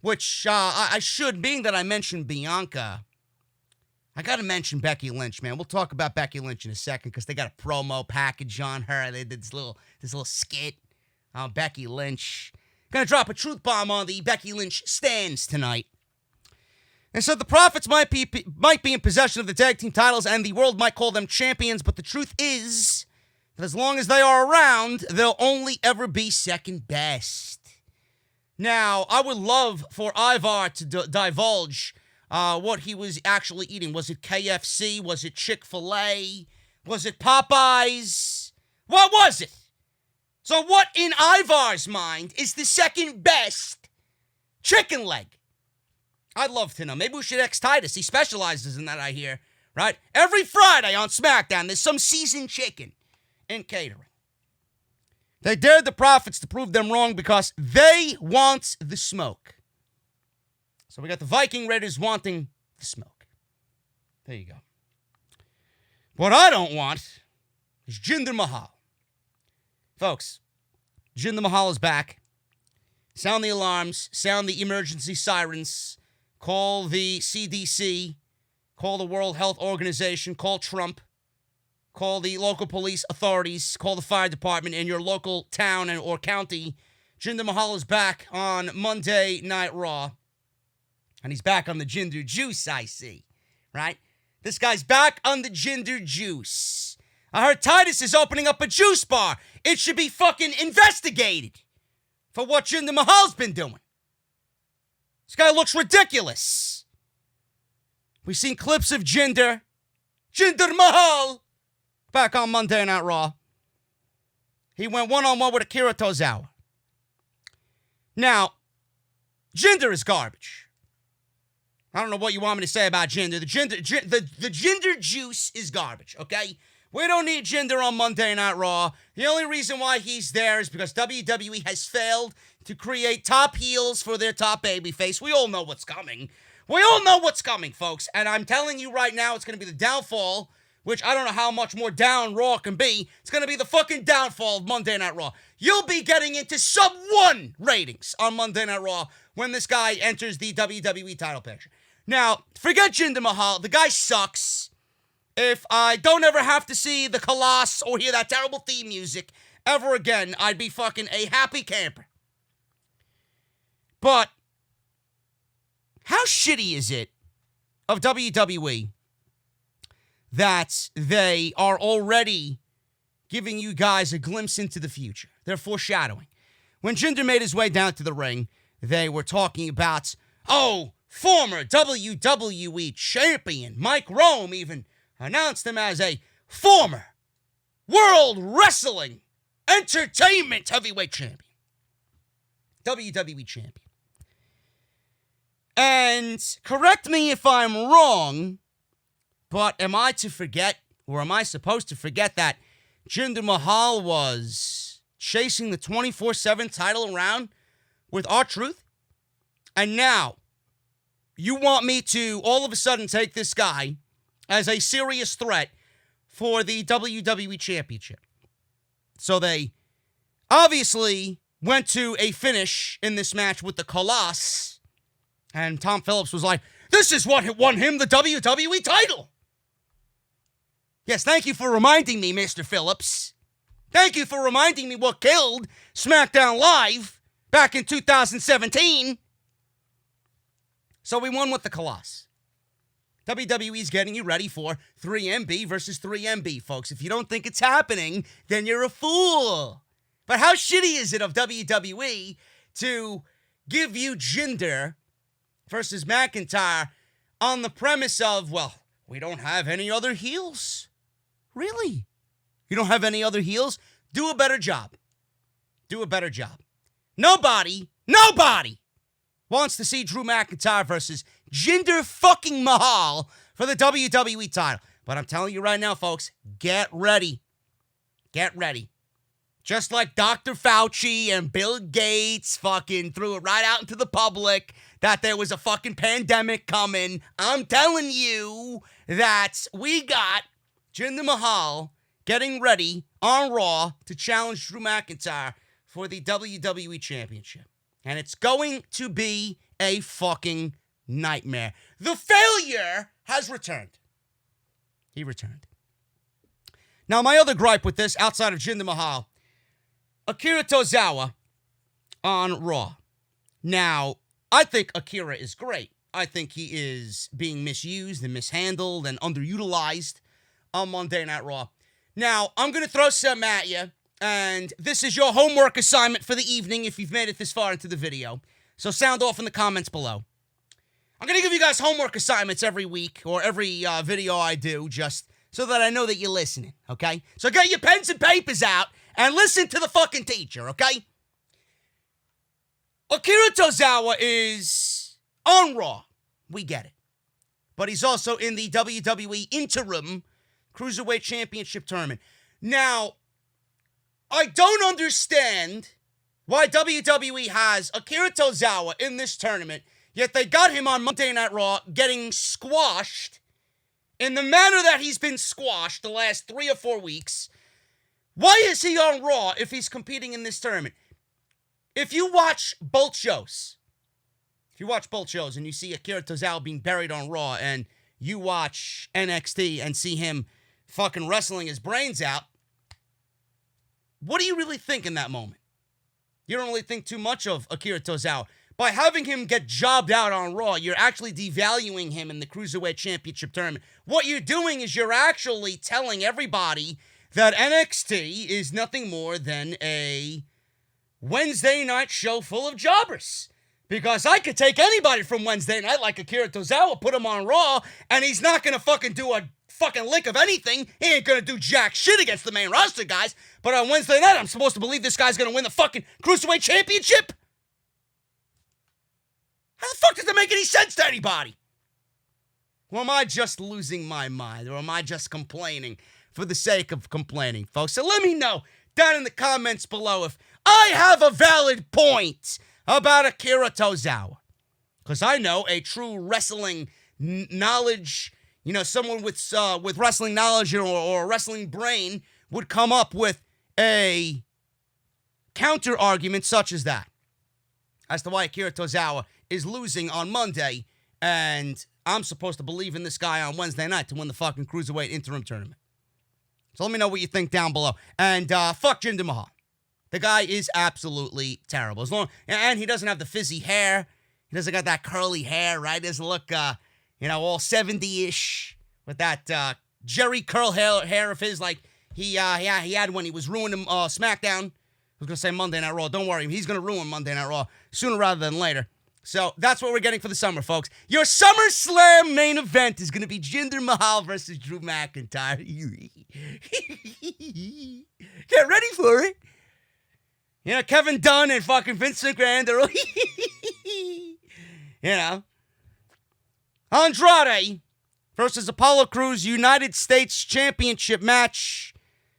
Which, I should, being that I mentioned Bianca, I got to mention Becky Lynch, man. We'll talk about Becky Lynch in a second, because they got a promo package on her. They did this little skit on Becky Lynch. Gonna drop a truth bomb on the Becky Lynch stands tonight. And so the Profits might be in possession of the tag team titles, and the world might call them champions, but the truth is that as long as they are around, they'll only ever be second best. Now, I would love for Ivar to divulge what he was actually eating. Was it KFC? Was it Chick-fil-A? Was it Popeyes? What was it? So what in Ivar's mind is the second best chicken leg? I'd love to know. Maybe we should ex Titus. He specializes in that, I hear. Right? Every Friday on SmackDown, there's some seasoned chicken in catering. They dared the Profits to prove them wrong because they want the smoke. So we got the Viking Raiders wanting the smoke. There you go. What I don't want is Jinder Mahal. Folks, Jinder Mahal is back. Sound the alarms. Sound the emergency sirens. Call the CDC. Call the World Health Organization. Call Trump. Call the local police authorities. Call the fire department in your local town and or county. Jinder Mahal is back on Monday Night Raw. And he's back on the Jinder Juice, I see. Right? This guy's back on the Jinder Juice. I heard Titus is opening up a juice bar. It should be fucking investigated for what Jinder Mahal's been doing. This guy looks ridiculous. We've seen clips of Jinder Jinder Mahal, back on Monday Night Raw. He went one-on-one with Akira Tozawa. Now, Jinder is garbage. I don't know what you want me to say about Jinder. The Jinder juice is garbage, okay? We don't need Jinder on Monday Night Raw. The only reason why he's there is because WWE has failed to create top heels for their top babyface. We all know what's coming. We all know what's coming, folks. And I'm telling you right now, it's going to be the downfall, which I don't know how much more down Raw can be. It's going to be the fucking downfall of Monday Night Raw. You'll be getting into sub-1 ratings on Monday Night Raw when this guy enters the WWE title picture. Now, forget Jinder Mahal. The guy sucks. If I don't ever have to see the Colossus or hear that terrible theme music ever again, I'd be fucking a happy camper. But how shitty is it of WWE that they are already giving you guys a glimpse into the future? They're foreshadowing. When Jinder made his way down to the ring, they were talking about, former WWE champion Mike Rome even announced him as a former World Wrestling Entertainment Heavyweight Champion. WWE Champion. And correct me if I'm wrong, but am I to forget, or am I supposed to forget that Jinder Mahal was chasing the 24/7 title around with R-Truth? And now, you want me to all of a sudden take this guy as a serious threat for the WWE Championship. So they obviously went to a finish in this match with the Colossus. And Tom Phillips was like, this is what won him the WWE title. Yes, thank you for reminding me, Mr. Phillips. Thank you for reminding me what killed SmackDown Live back in 2017. So we won with the Colossus. WWE's getting you ready for 3MB versus 3MB, folks. If you don't think it's happening, then you're a fool. But how shitty is it of WWE to give you Jinder versus McIntyre on the premise of, well, we don't have any other heels? Really? You don't have any other heels? Do a better job. Do a better job. Nobody wants to see Drew McIntyre versus Jinder fucking Mahal for the WWE title. But I'm telling you right now, folks, get ready. Get ready. Just like Dr. Fauci and Bill Gates fucking threw it right out into the public that there was a fucking pandemic coming, I'm telling you that we got Jinder Mahal getting ready on Raw to challenge Drew McIntyre for the WWE Championship. And it's going to be a fucking nightmare. The failure has returned. He returned. Now, my other gripe with this, outside of Jinder Mahal, Akira Tozawa on Raw. Now, I think Akira is great. I think he is being misused and mishandled and underutilized on Monday Night Raw. Now, I'm going to throw some at you. And this is your homework assignment for the evening if you've made it this far into the video. So sound off in the comments below. I'm going to give you guys homework assignments every week or every video I do just so that I know that you're listening, okay? So get your pens and papers out and listen to the fucking teacher, okay? Akira Tozawa is on Raw. We get it. But he's also in the WWE Interim Cruiserweight Championship Tournament. Now, I don't understand why WWE has Akira Tozawa in this tournament, yet they got him on Monday Night Raw getting squashed in the manner that he's been squashed the last 3 or 4 weeks. Why is he on Raw if he's competing in this tournament? If you watch both shows and you see Akira Tozawa being buried on Raw, and you watch NXT and see him fucking wrestling his brains out, what do you really think in that moment? You don't really think too much of Akira Tozawa. By having him get jobbed out on Raw, you're actually devaluing him in the Cruiserweight Championship Tournament. What you're doing is you're actually telling everybody that NXT is nothing more than a Wednesday night show full of jobbers. Because I could take anybody from Wednesday night like Akira Tozawa, put him on Raw, and he's not going to fucking do a fucking lick of anything. He ain't going to do jack shit against the main roster guys. But on Wednesday night, I'm supposed to believe this guy's going to win the fucking Cruiserweight Championship? How the fuck does that make any sense to anybody? Or am I just losing my mind? Or am I just complaining for the sake of complaining, folks? So let me know down in the comments below if I have a valid point about Akira Tozawa. Because I know a true wrestling knowledge, someone with wrestling knowledge or a wrestling brain would come up with a counter argument such as that as to why Akira Tozawa is losing on Monday, and I'm supposed to believe in this guy on Wednesday night to win the fucking Cruiserweight Interim Tournament. So let me know what you think down below. And fuck Jinder Mahal. The guy is absolutely terrible. And he doesn't have the fizzy hair. He doesn't got that curly hair, right? He doesn't look, all 70-ish with that Jerry curl hair of his like he had when he was ruining SmackDown. I was going to say Monday Night Raw. Don't worry. He's going to ruin Monday Night Raw sooner rather than later. So that's what we're getting for the summer, folks. Your SummerSlam main event is going to be Jinder Mahal versus Drew McIntyre. Get ready for it. Kevin Dunn and fucking Vince McMahon, they're all, Andrade versus Apollo Crews United States Championship match.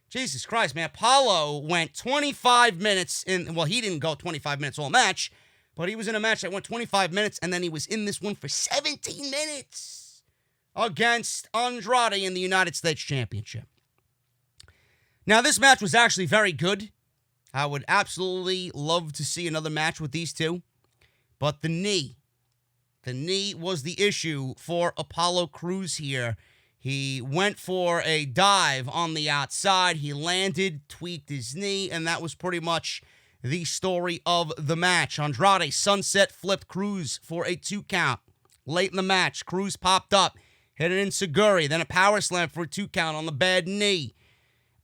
Jesus Christ, man. Apollo went 25 minutes he didn't go 25 minutes all match, but he was in a match that went 25 minutes, and then he was in this one for 17 minutes against Andrade in the United States Championship. Now, this match was actually very good. I would absolutely love to see another match with these two. But the knee was the issue for Apollo Crews here. He went for a dive on the outside. He landed, tweaked his knee, and that was pretty much the story of the match. Andrade sunset flipped Crews for a 2 count. Late in the match, Crews popped up, hit an enziguri, then a power slam for a 2 count on the bad knee.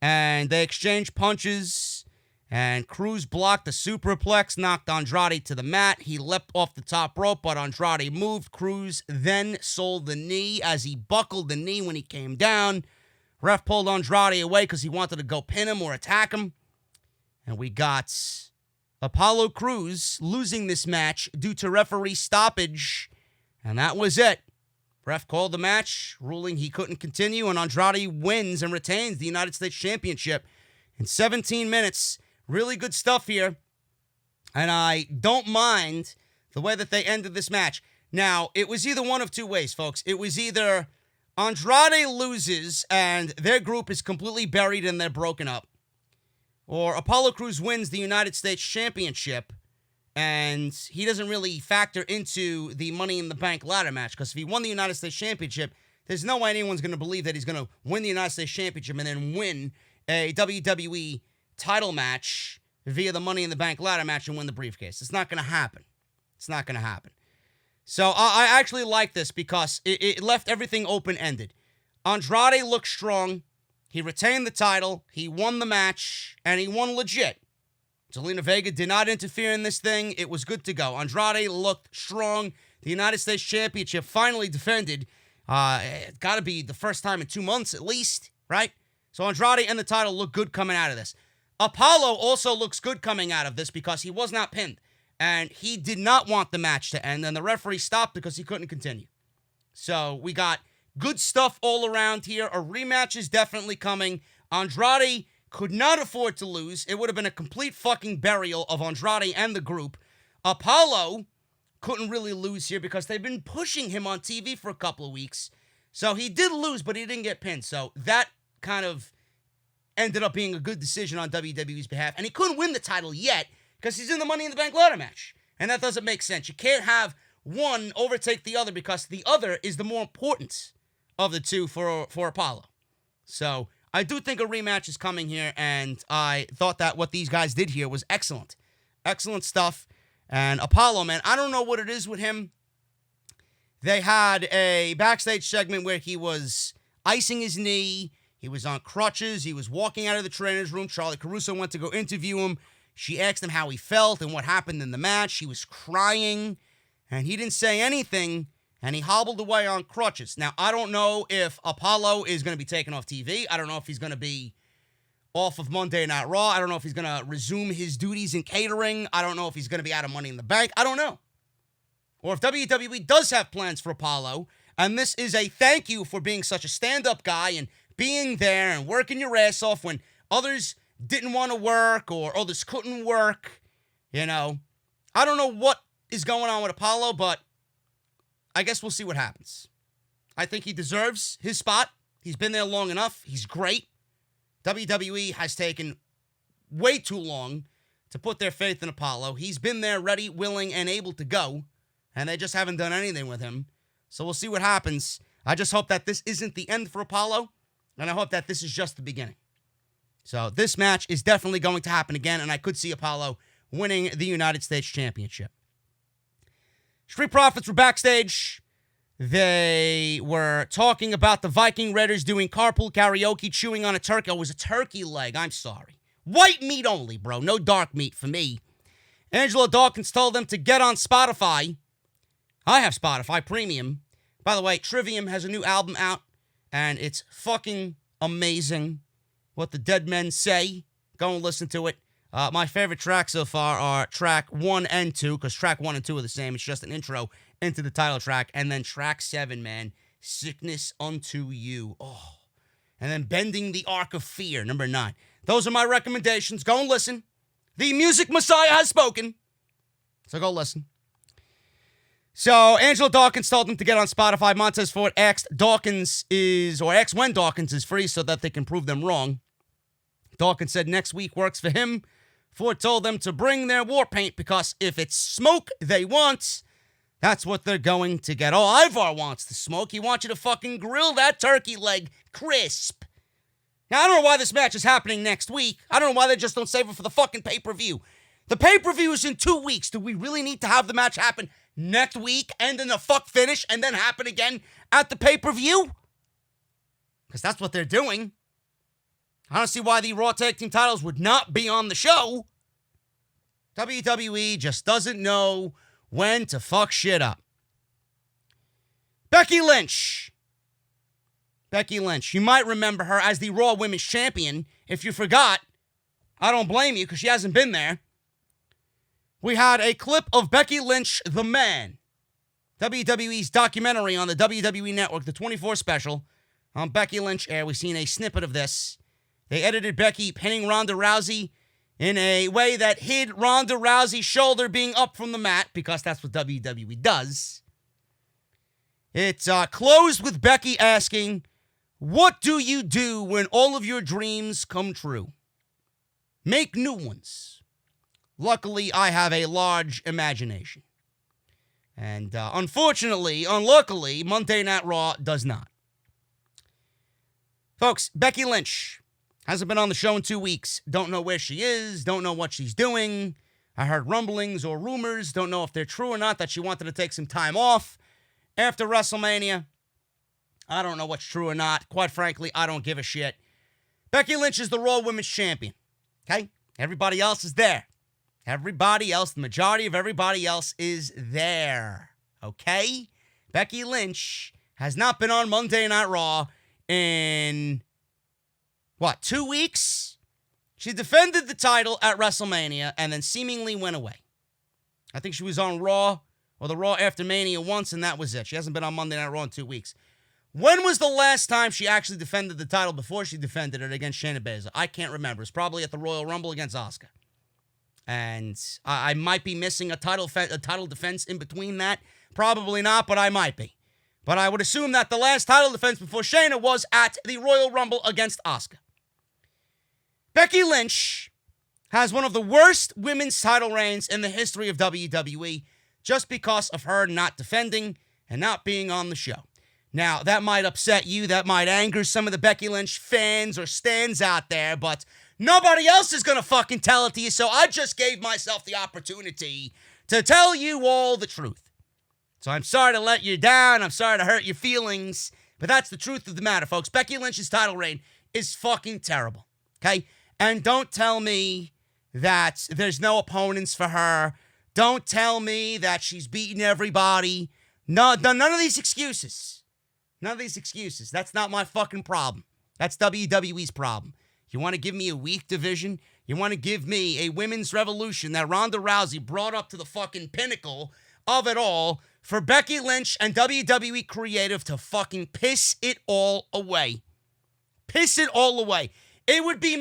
And they exchanged punches. And Crews blocked the superplex, knocked Andrade to the mat. He leapt off the top rope, but Andrade moved. Crews then sold the knee as he buckled the knee when he came down. Ref pulled Andrade away because he wanted to go pin him or attack him. And we got Apollo Crews losing this match due to referee stoppage. And that was it. Ref called the match, ruling he couldn't continue, and Andrade wins and retains the United States Championship in 17 minutes. Really good stuff here, and I don't mind the way that they ended this match. Now, it was either one of two ways, folks. It was either Andrade loses and their group is completely buried and they're broken up, or Apollo Crews wins the United States Championship and he doesn't really factor into the Money in the Bank ladder match, because if he won the United States Championship, there's no way anyone's going to believe that he's going to win the United States Championship and then win a WWE title match via the Money in the Bank ladder match and win the briefcase. It's not going to happen. It's not going to happen. So I actually like this because it left everything open-ended. Andrade looked strong. He retained the title. He won the match, and he won legit. Selena Vega did not interfere in this thing. It was good to go. Andrade looked strong. The United States Championship finally defended. It's got to be the first time in 2 months at least, right? So Andrade and the title look good coming out of this. Apollo also looks good coming out of this because he was not pinned. And he did not want the match to end. And the referee stopped because he couldn't continue. So we got good stuff all around here. A rematch is definitely coming. Andrade could not afford to lose. It would have been a complete fucking burial of Andrade and the group. Apollo couldn't really lose here because they've been pushing him on TV for a couple of weeks. So he did lose, but he didn't get pinned. So that kind of ended up being a good decision on WWE's behalf. And he couldn't win the title yet because he's in the Money in the Bank ladder match. And that doesn't make sense. You can't have one overtake the other because the other is the more important of the two for Apollo. So I do think a rematch is coming here, and I thought that what these guys did here was excellent. Excellent stuff. And Apollo, man, I don't know what it is with him. They had a backstage segment where he was icing his knee. He was on crutches. He was walking out of the trainer's room. Charlie Caruso went to go interview him. She asked him how he felt and what happened in the match. He was crying, and he didn't say anything, and he hobbled away on crutches. Now, I don't know if Apollo is going to be taken off TV. I don't know if he's going to be off of Monday Night Raw. I don't know if he's going to resume his duties in catering. I don't know if he's going to be out of Money in the Bank. I don't know. Or if WWE does have plans for Apollo, and this is a thank you for being such a stand-up guy and being there and working your ass off when others didn't want to work or others couldn't work, you know. I don't know what is going on with Apollo, but I guess we'll see what happens. I think he deserves his spot. He's been there long enough. He's great. WWE has taken way too long to put their faith in Apollo. He's been there ready, willing, and able to go, and they just haven't done anything with him. So we'll see what happens. I just hope that this isn't the end for Apollo, and I hope that this is just the beginning. So this match is definitely going to happen again, and I could see Apollo winning the United States Championship. Street Profits were backstage. They were talking about the Viking Raiders doing carpool karaoke, chewing on a turkey. Oh, it was a turkey leg. I'm sorry. White meat only, bro. No dark meat for me. Angelo Dawkins told them to get on Spotify. I have Spotify Premium. By the way, Trivium has a new album out, and it's fucking amazing. What the Dead Men Say. Go and listen to it. My favorite tracks so far are track 1 and 2, because track 1 and 2 are the same. It's just an intro into the title track. And then track 7, man, Sickness Unto You. Oh. And then Bending the Arc of Fear, number 9. Those are my recommendations. Go and listen. The Music Messiah has spoken. So go listen. So Angelo Dawkins told them to get on Spotify. Montez Ford asked when Dawkins is free so that they can prove them wrong. Dawkins said next week works for him. Ford told them to bring their war paint because if it's smoke they want, that's what they're going to get. Oh, Ivar wants the smoke. He wants you to fucking grill that turkey leg crisp. Now, I don't know why this match is happening next week. I don't know why they just don't save it for the fucking pay-per-view. The pay-per-view is in 2 weeks. Do we really need to have the match happen next week and then the fuck finish and then happen again at the pay-per-view? Because that's what they're doing. I don't see why the Raw Tag Team titles would not be on the show. WWE just doesn't know when to fuck shit up. Becky Lynch. You might remember her as the Raw Women's Champion. If you forgot, I don't blame you because she hasn't been there. We had a clip of Becky Lynch, the Man. WWE's documentary on the WWE Network, the 24 special on Becky Lynch air. We've seen a snippet of this. They edited Becky pinning Ronda Rousey in a way that hid Ronda Rousey's shoulder being up from the mat, because that's what WWE does. It's closed with Becky asking, "What do you do when all of your dreams come true?" Make new ones. Luckily, I have a large imagination. And unluckily, Monday Night Raw does not. Folks, Becky Lynch hasn't been on the show in 2 weeks. Don't know where she is. Don't know what she's doing. I heard rumblings or rumors. Don't know if they're true or not that she wanted to take some time off after WrestleMania. I don't know what's true or not. Quite frankly, I don't give a shit. Becky Lynch is the Raw Women's Champion. Okay? Everybody else is there. Everybody else, the majority of everybody else is there. Okay? Becky Lynch has not been on Monday Night Raw in 2 weeks? She defended the title at WrestleMania and then seemingly went away. I think she was on Raw or the Raw after Mania once, and that was it. She hasn't been on Monday Night Raw in 2 weeks. When was the last time she actually defended the title before she defended it against Shayna Baszler? I can't remember. It's probably at the Royal Rumble against Asuka. And I might be missing a title defense in between that. Probably not, but I might be. But I would assume that the last title defense before Shayna was at the Royal Rumble against Asuka. Becky Lynch has one of the worst women's title reigns in the history of WWE just because of her not defending and not being on the show. Now, that might upset you. That might anger some of the Becky Lynch fans or stans out there, but nobody else is going to fucking tell it to you, so I just gave myself the opportunity to tell you all the truth. So I'm sorry to let you down. I'm sorry to hurt your feelings, but that's the truth of the matter, folks. Becky Lynch's title reign is fucking terrible, okay? And don't tell me that there's no opponents for her. Don't tell me that she's beating everybody. No, none of these excuses. None of these excuses. That's not my fucking problem. That's WWE's problem. You want to give me a weak division? You want to give me a women's revolution that Ronda Rousey brought up to the fucking pinnacle of it all for Becky Lynch and WWE Creative to fucking piss it all away. Piss it all away. It would be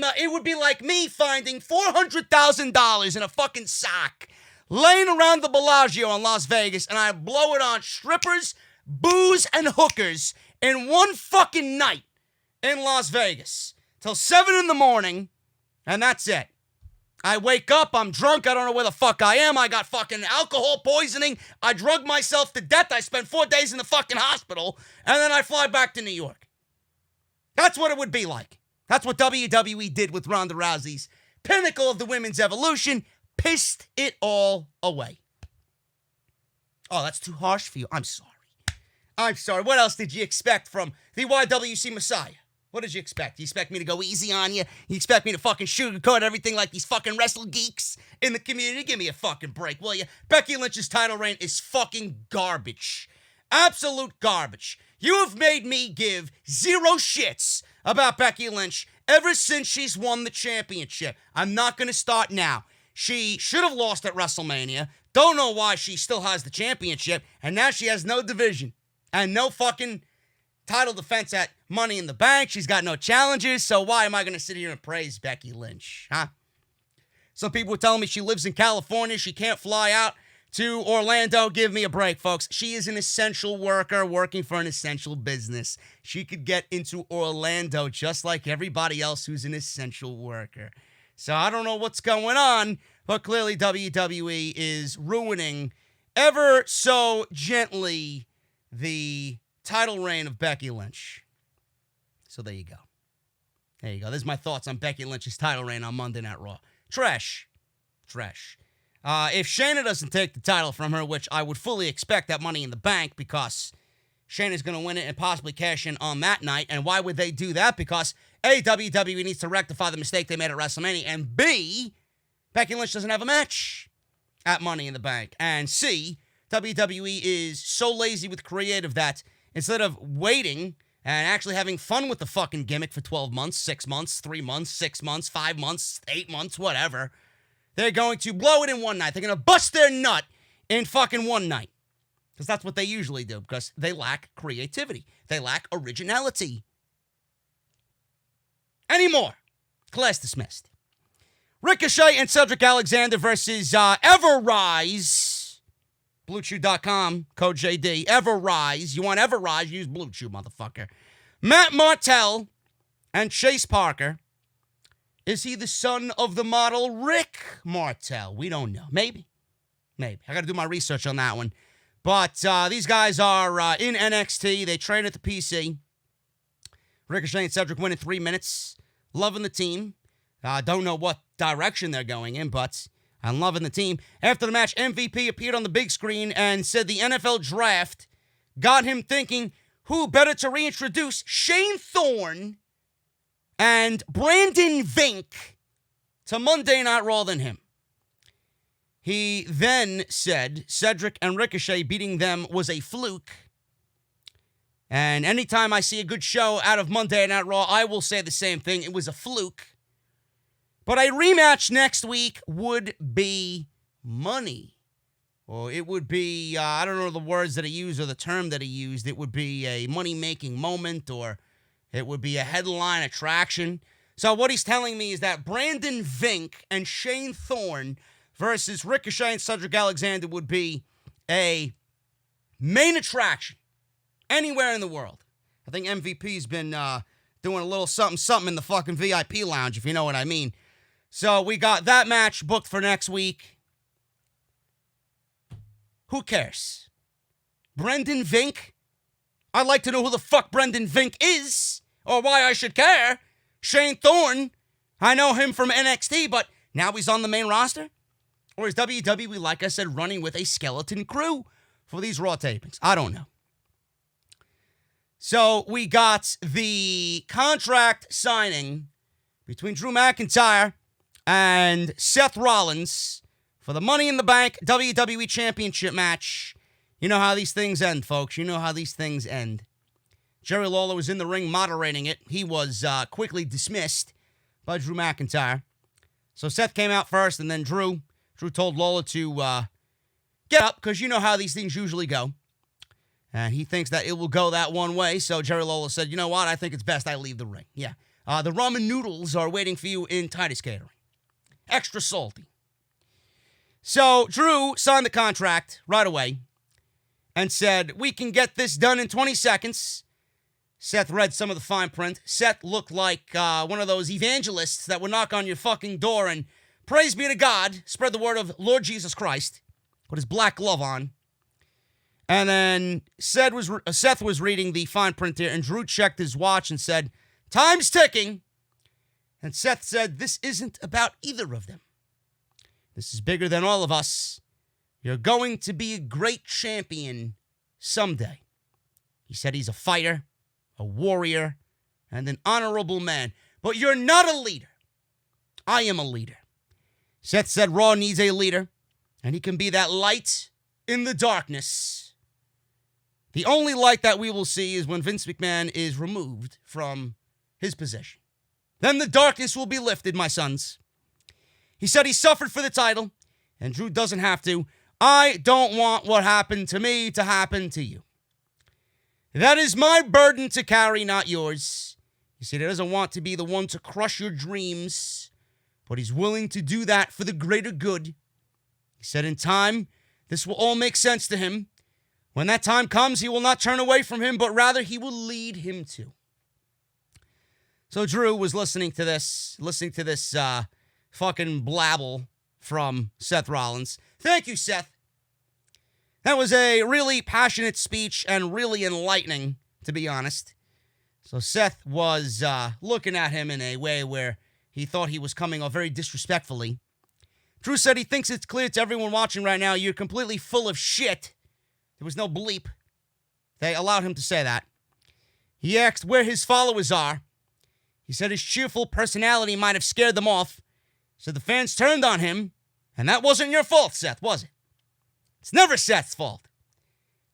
like me finding $400,000 in a fucking sock laying around the Bellagio in Las Vegas, and I blow it on strippers, booze, and hookers in one fucking night in Las Vegas till 7 in the morning, and that's it. I wake up, I'm drunk, I don't know where the fuck I am, I got fucking alcohol poisoning, I drugged myself to death, I spent 4 days in the fucking hospital, and then I fly back to New York. That's what it would be like. That's what WWE did with Ronda Rousey's pinnacle of the women's evolution. Pissed it all away. Oh, that's too harsh for you. I'm sorry. I'm sorry. What else did you expect from the YWC Messiah? What did you expect? You expect me to go easy on you? You expect me to fucking sugarcoat everything like these fucking wrestle geeks in the community? Give me a fucking break, will you? Becky Lynch's title reign is fucking garbage. Absolute garbage. You have made me give zero shits about Becky Lynch ever since she's won the championship. I'm not going to start now. She should have lost at WrestleMania. Don't know why she still has the championship. And now she has no division. And no fucking title defense at Money in the Bank. She's got no challenges. So why am I going to sit here and praise Becky Lynch? Huh? Some people were telling me she lives in California. She can't fly out to Orlando. Give me a break, folks. She is an essential worker working for an essential business. She could get into Orlando just like everybody else who's an essential worker. So I don't know what's going on, but clearly WWE is ruining ever so gently the title reign of Becky Lynch. So there you go. There you go. There's my thoughts on Becky Lynch's title reign on Monday Night Raw. Trash. Trash. If Shayna doesn't take the title from her, which I would fully expect that Money in the Bank, because Shayna's going to win it and possibly cash in on that night. And why would they do that? Because A, WWE needs to rectify the mistake they made at WrestleMania, and B, Becky Lynch doesn't have a match at Money in the Bank. And C, WWE is so lazy with creative that instead of waiting and actually having fun with the fucking gimmick for 12 months, 6 months, 3 months, 6 months, 5 months, 8 months, whatever, they're going to blow it in one night. They're going to bust their nut in fucking one night. Because that's what they usually do, because they lack creativity. They lack originality. Anymore. Class dismissed. Ricochet and Cedric Alexander versus Everrise. BlueChew.com, code JD. Everrise. You want Everrise? Use Blue Chew, motherfucker. Matt Martell and Chase Parker. Is he the son of the model Rick Martell? We don't know. Maybe. Maybe. I got to do my research on that one. But these guys are in NXT. They train at the PC. Ricochet and Cedric win in 3 minutes. Loving the team. Don't know what direction they're going in, but I'm loving the team. After the match, MVP appeared on the big screen and said the NFL draft got him thinking, who better to reintroduce Shane Thorne and Brandon Vink to Monday Night Raw than him. He then said Cedric and Ricochet beating them was a fluke. And anytime I see a good show out of Monday Night Raw, I will say the same thing. It was a fluke. But a rematch next week would be money. Or it would be, I don't know the words that he used or the term that he used. It would be a money-making moment, or it would be a headline attraction. So what he's telling me is that Brandon Vink and Shane Thorne versus Ricochet and Cedric Alexander would be a main attraction anywhere in the world. I think MVP's been doing a little something in the fucking VIP lounge, if you know what I mean. So we got that match booked for next week. Who cares? Brendan Vink? I'd like to know who the fuck Brendan Vink is, or why I should care. Shane Thorne, I know him from NXT, but now he's on the main roster? Or is WWE, like I said, running with a skeleton crew for these Raw tapings? I don't know. So we got the contract signing between Drew McIntyre and Seth Rollins for the Money in the Bank WWE Championship match. You know how these things end, folks. You know how these things end. Jerry Lawler was in the ring moderating it. He was quickly dismissed by Drew McIntyre. So Seth came out first, and then Drew. Drew told Lawler to get up, because you know how these things usually go. And he thinks that it will go that one way. So Jerry Lawler said, you know what? I think it's best I leave the ring. Yeah. The ramen noodles are waiting for you in Titus Catering. Extra salty. So Drew signed the contract right away and said, we can get this done in 20 seconds. Seth read some of the fine print. Seth looked like one of those evangelists that would knock on your fucking door and praise be to God, spread the word of Lord Jesus Christ, put his black glove on. And then Seth was reading the fine print here, and Drew checked his watch and said, time's ticking. And Seth said, this isn't about either of them. This is bigger than all of us. You're going to be a great champion someday. He said he's a fighter, a warrior, and an honorable man. But you're not a leader. I am a leader. Seth said Raw needs a leader, and he can be that light in the darkness. The only light that we will see is when Vince McMahon is removed from his position. Then the darkness will be lifted, my sons. He said he suffered for the title, and Drew doesn't have to. I don't want what happened to me to happen to you. That is my burden to carry, not yours. He said he doesn't want to be the one to crush your dreams, but he's willing to do that for the greater good. He said in time, this will all make sense to him. When that time comes, he will not turn away from him, but rather he will lead him to. So Drew was listening to this fucking blabble from Seth Rollins. Thank you, Seth. That was a really passionate speech and really enlightening, to be honest. So Seth was looking at him in a way where he thought he was coming off very disrespectfully. Drew said he thinks it's clear to everyone watching right now, you're completely full of shit. There was no bleep. They allowed him to say that. He asked where his followers are. He said his cheerful personality might have scared them off. So the fans turned on him, and that wasn't your fault, Seth, was it? It's never Seth's fault.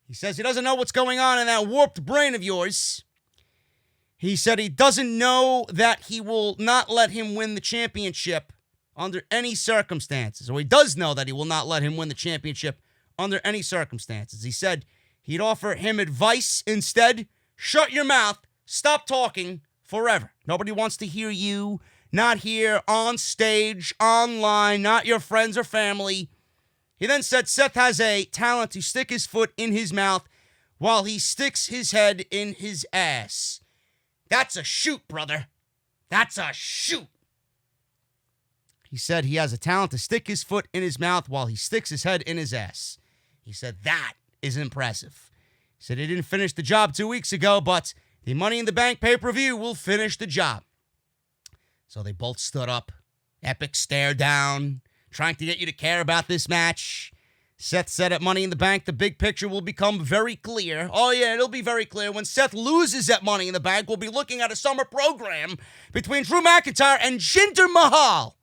He says he doesn't know what's going on in that warped brain of yours. He said he doesn't know that he will not let him win the championship under any circumstances. Or he does know that he will not let him win the championship under any circumstances. He said he'd offer him advice instead. Shut your mouth. Stop talking forever. Nobody wants to hear you. Not here, on stage, online, not your friends or family. He then said Seth has a talent to stick his foot in his mouth while he sticks his head in his ass. That's a shoot, brother. That's a shoot. He said he has a talent to stick his foot in his mouth while he sticks his head in his ass. He said that is impressive. He said he didn't finish the job 2 weeks ago, but the Money in the Bank pay-per-view will finish the job. So they both stood up. Epic stare down, trying to get you to care about this match. Seth said at Money in the Bank, the big picture will become very clear. Oh yeah, it'll be very clear. When Seth loses at Money in the Bank, we'll be looking at a summer program between Drew McIntyre and Jinder Mahal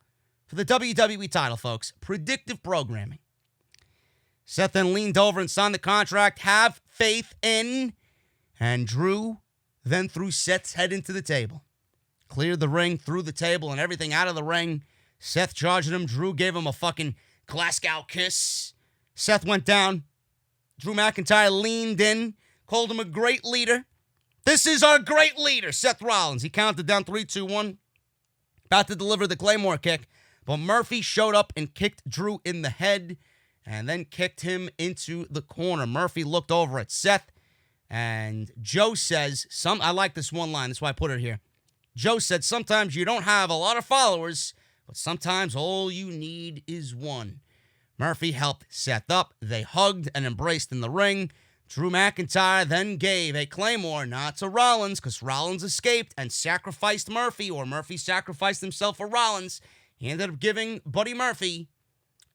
for the WWE title, folks. Predictive programming. Seth then leaned over and signed the contract. Have faith in. And Drew then threw Seth's head into the table. Cleared the ring, threw the table and everything out of the ring. Seth charged him. Drew gave him a fucking Glasgow kiss. Seth went down. Drew McIntyre leaned in, called him a great leader. This is our great leader, Seth Rollins. He counted down 3, 2, 1. About to deliver the Claymore kick. But Murphy showed up and kicked Drew in the head and then kicked him into the corner. Murphy looked over at Seth, and Joe says, I like this one line, that's why I put it here. Joe said, sometimes you don't have a lot of followers, but sometimes all you need is one. Murphy helped Seth up. They hugged and embraced in the ring. Drew McIntyre then gave a Claymore, not to Rollins, because Rollins escaped and sacrificed Murphy, or Murphy sacrificed himself for Rollins. He ended up giving Buddy Murphy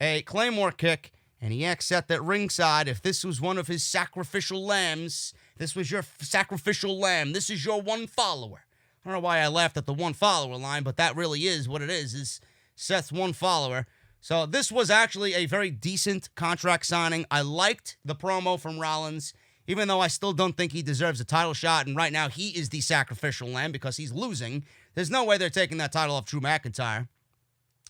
a Claymore kick, and he asked Seth at ringside if this was one of his sacrificial lambs. This was your sacrificial lamb. This is your one follower. I don't know why I laughed at the one follower line, but that really is what it is Seth's one follower. So this was actually a very decent contract signing. I liked the promo from Rollins, even though I still don't think he deserves a title shot. And right now, he is the sacrificial lamb because he's losing. There's no way they're taking that title off Drew McIntyre.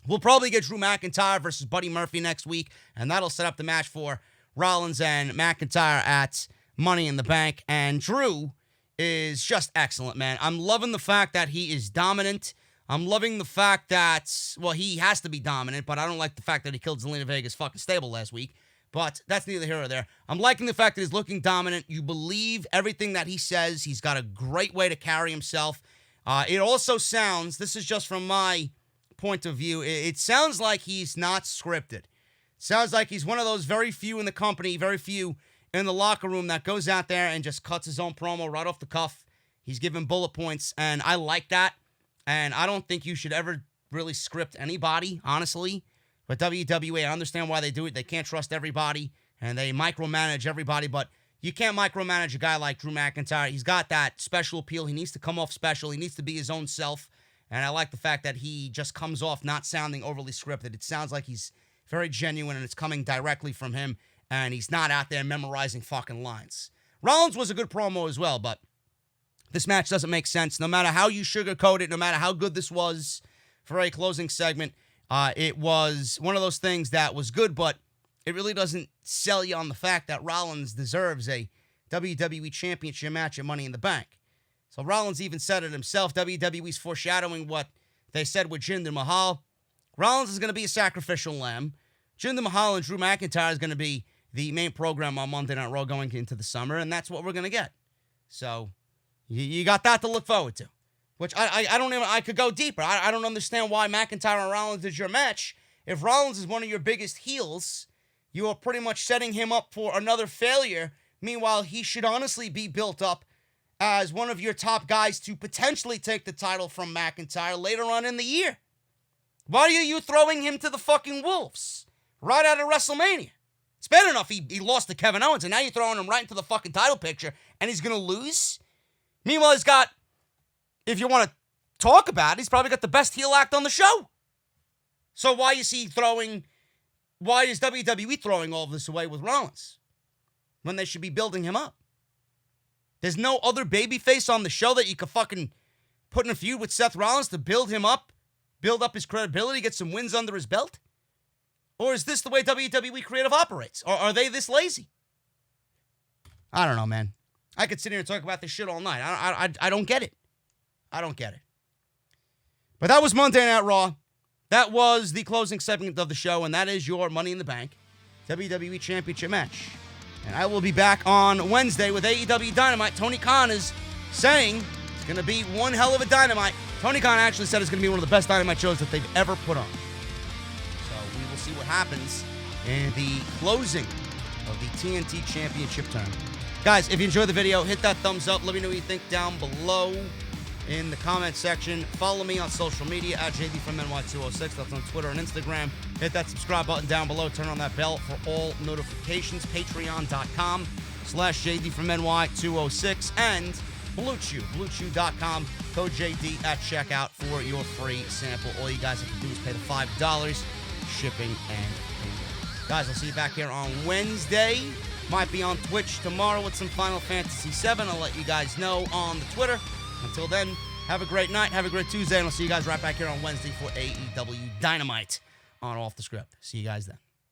We'll probably get Drew McIntyre versus Buddy Murphy next week, and that'll set up the match for Rollins and McIntyre at Money in the Bank. And Drew is just excellent, man. I'm loving the fact that he is dominant. I'm loving the fact that, well, he has to be dominant, but I don't like the fact that he killed Selena Vega's fucking stable last week. But that's neither here or there. I'm liking the fact that he's looking dominant. You believe everything that he says. He's got a great way to carry himself. It also sounds, this is just from my point of view, it sounds like he's not scripted. Sounds like he's one of those very few in the company, very few in the locker room that goes out there and just cuts his own promo right off the cuff. He's giving bullet points, and I like that. And I don't think you should ever really script anybody, honestly. But WWE, I understand why they do it. They can't trust everybody, and they micromanage everybody. But you can't micromanage a guy like Drew McIntyre. He's got that special appeal. He needs to come off special. He needs to be his own self. And I like the fact that he just comes off not sounding overly scripted. It sounds like he's very genuine, and it's coming directly from him. And he's not out there memorizing fucking lines. Rollins was a good promo as well, but this match doesn't make sense. No matter how you sugarcoat it, no matter how good this was for a closing segment, it was one of those things that was good, but it really doesn't sell you on the fact that Rollins deserves a WWE Championship match at Money in the Bank. So Rollins even said it himself. WWE's foreshadowing what they said with Jinder Mahal. Rollins is going to be a sacrificial lamb. Jinder Mahal and Drew McIntyre is going to be the main program on Monday Night Raw going into the summer, and that's what we're going to get. So you got that to look forward to. Which I don't even, I could go deeper. I don't understand why McIntyre and Rollins is your match. If Rollins is one of your biggest heels, you are pretty much setting him up for another failure. Meanwhile, he should honestly be built up as one of your top guys to potentially take the title from McIntyre later on in the year. Why are you throwing him to the fucking wolves right out of WrestleMania? It's bad enough he lost to Kevin Owens, and now you're throwing him right into the fucking title picture, and he's going to lose? Meanwhile, he's got, if you want to talk about it, he's probably got the best heel act on the show. So why is WWE throwing all of this away with Rollins when they should be building him up? There's no other babyface on the show that you could fucking put in a feud with Seth Rollins to build him up, build up his credibility, get some wins under his belt? Or is this the way WWE Creative operates? Or are they this lazy? I don't know, man. I could sit here and talk about this shit all night. I don't get it. I don't get it. But that was Monday Night Raw. That was the closing segment of the show, and that is your Money in the Bank WWE Championship match. And I will be back on Wednesday with AEW Dynamite. Tony Khan is saying it's going to be one hell of a Dynamite. Tony Khan actually said it's going to be one of the best Dynamite shows that they've ever put on. So we will see what happens in the closing of the TNT Championship tournament. Guys, if you enjoyed the video, hit that thumbs up. Let me know what you think down below in the comment section. Follow me on social media at JD from NY206. That's on Twitter and Instagram. Hit that subscribe button down below. Turn on that bell for all notifications. Patreon.com/JD from NY206 and BlueChew. BlueChew.com. Code JD at checkout for your free sample. All you guys have to do is pay the $5 shipping and handling. Guys, I'll see you back here on Wednesday. Might be on Twitch tomorrow with some Final Fantasy VII. I'll let you guys know on the Twitter. Until then, have a great night, have a great Tuesday, and I'll see you guys right back here on Wednesday for AEW Dynamite on Off the Script. See you guys then.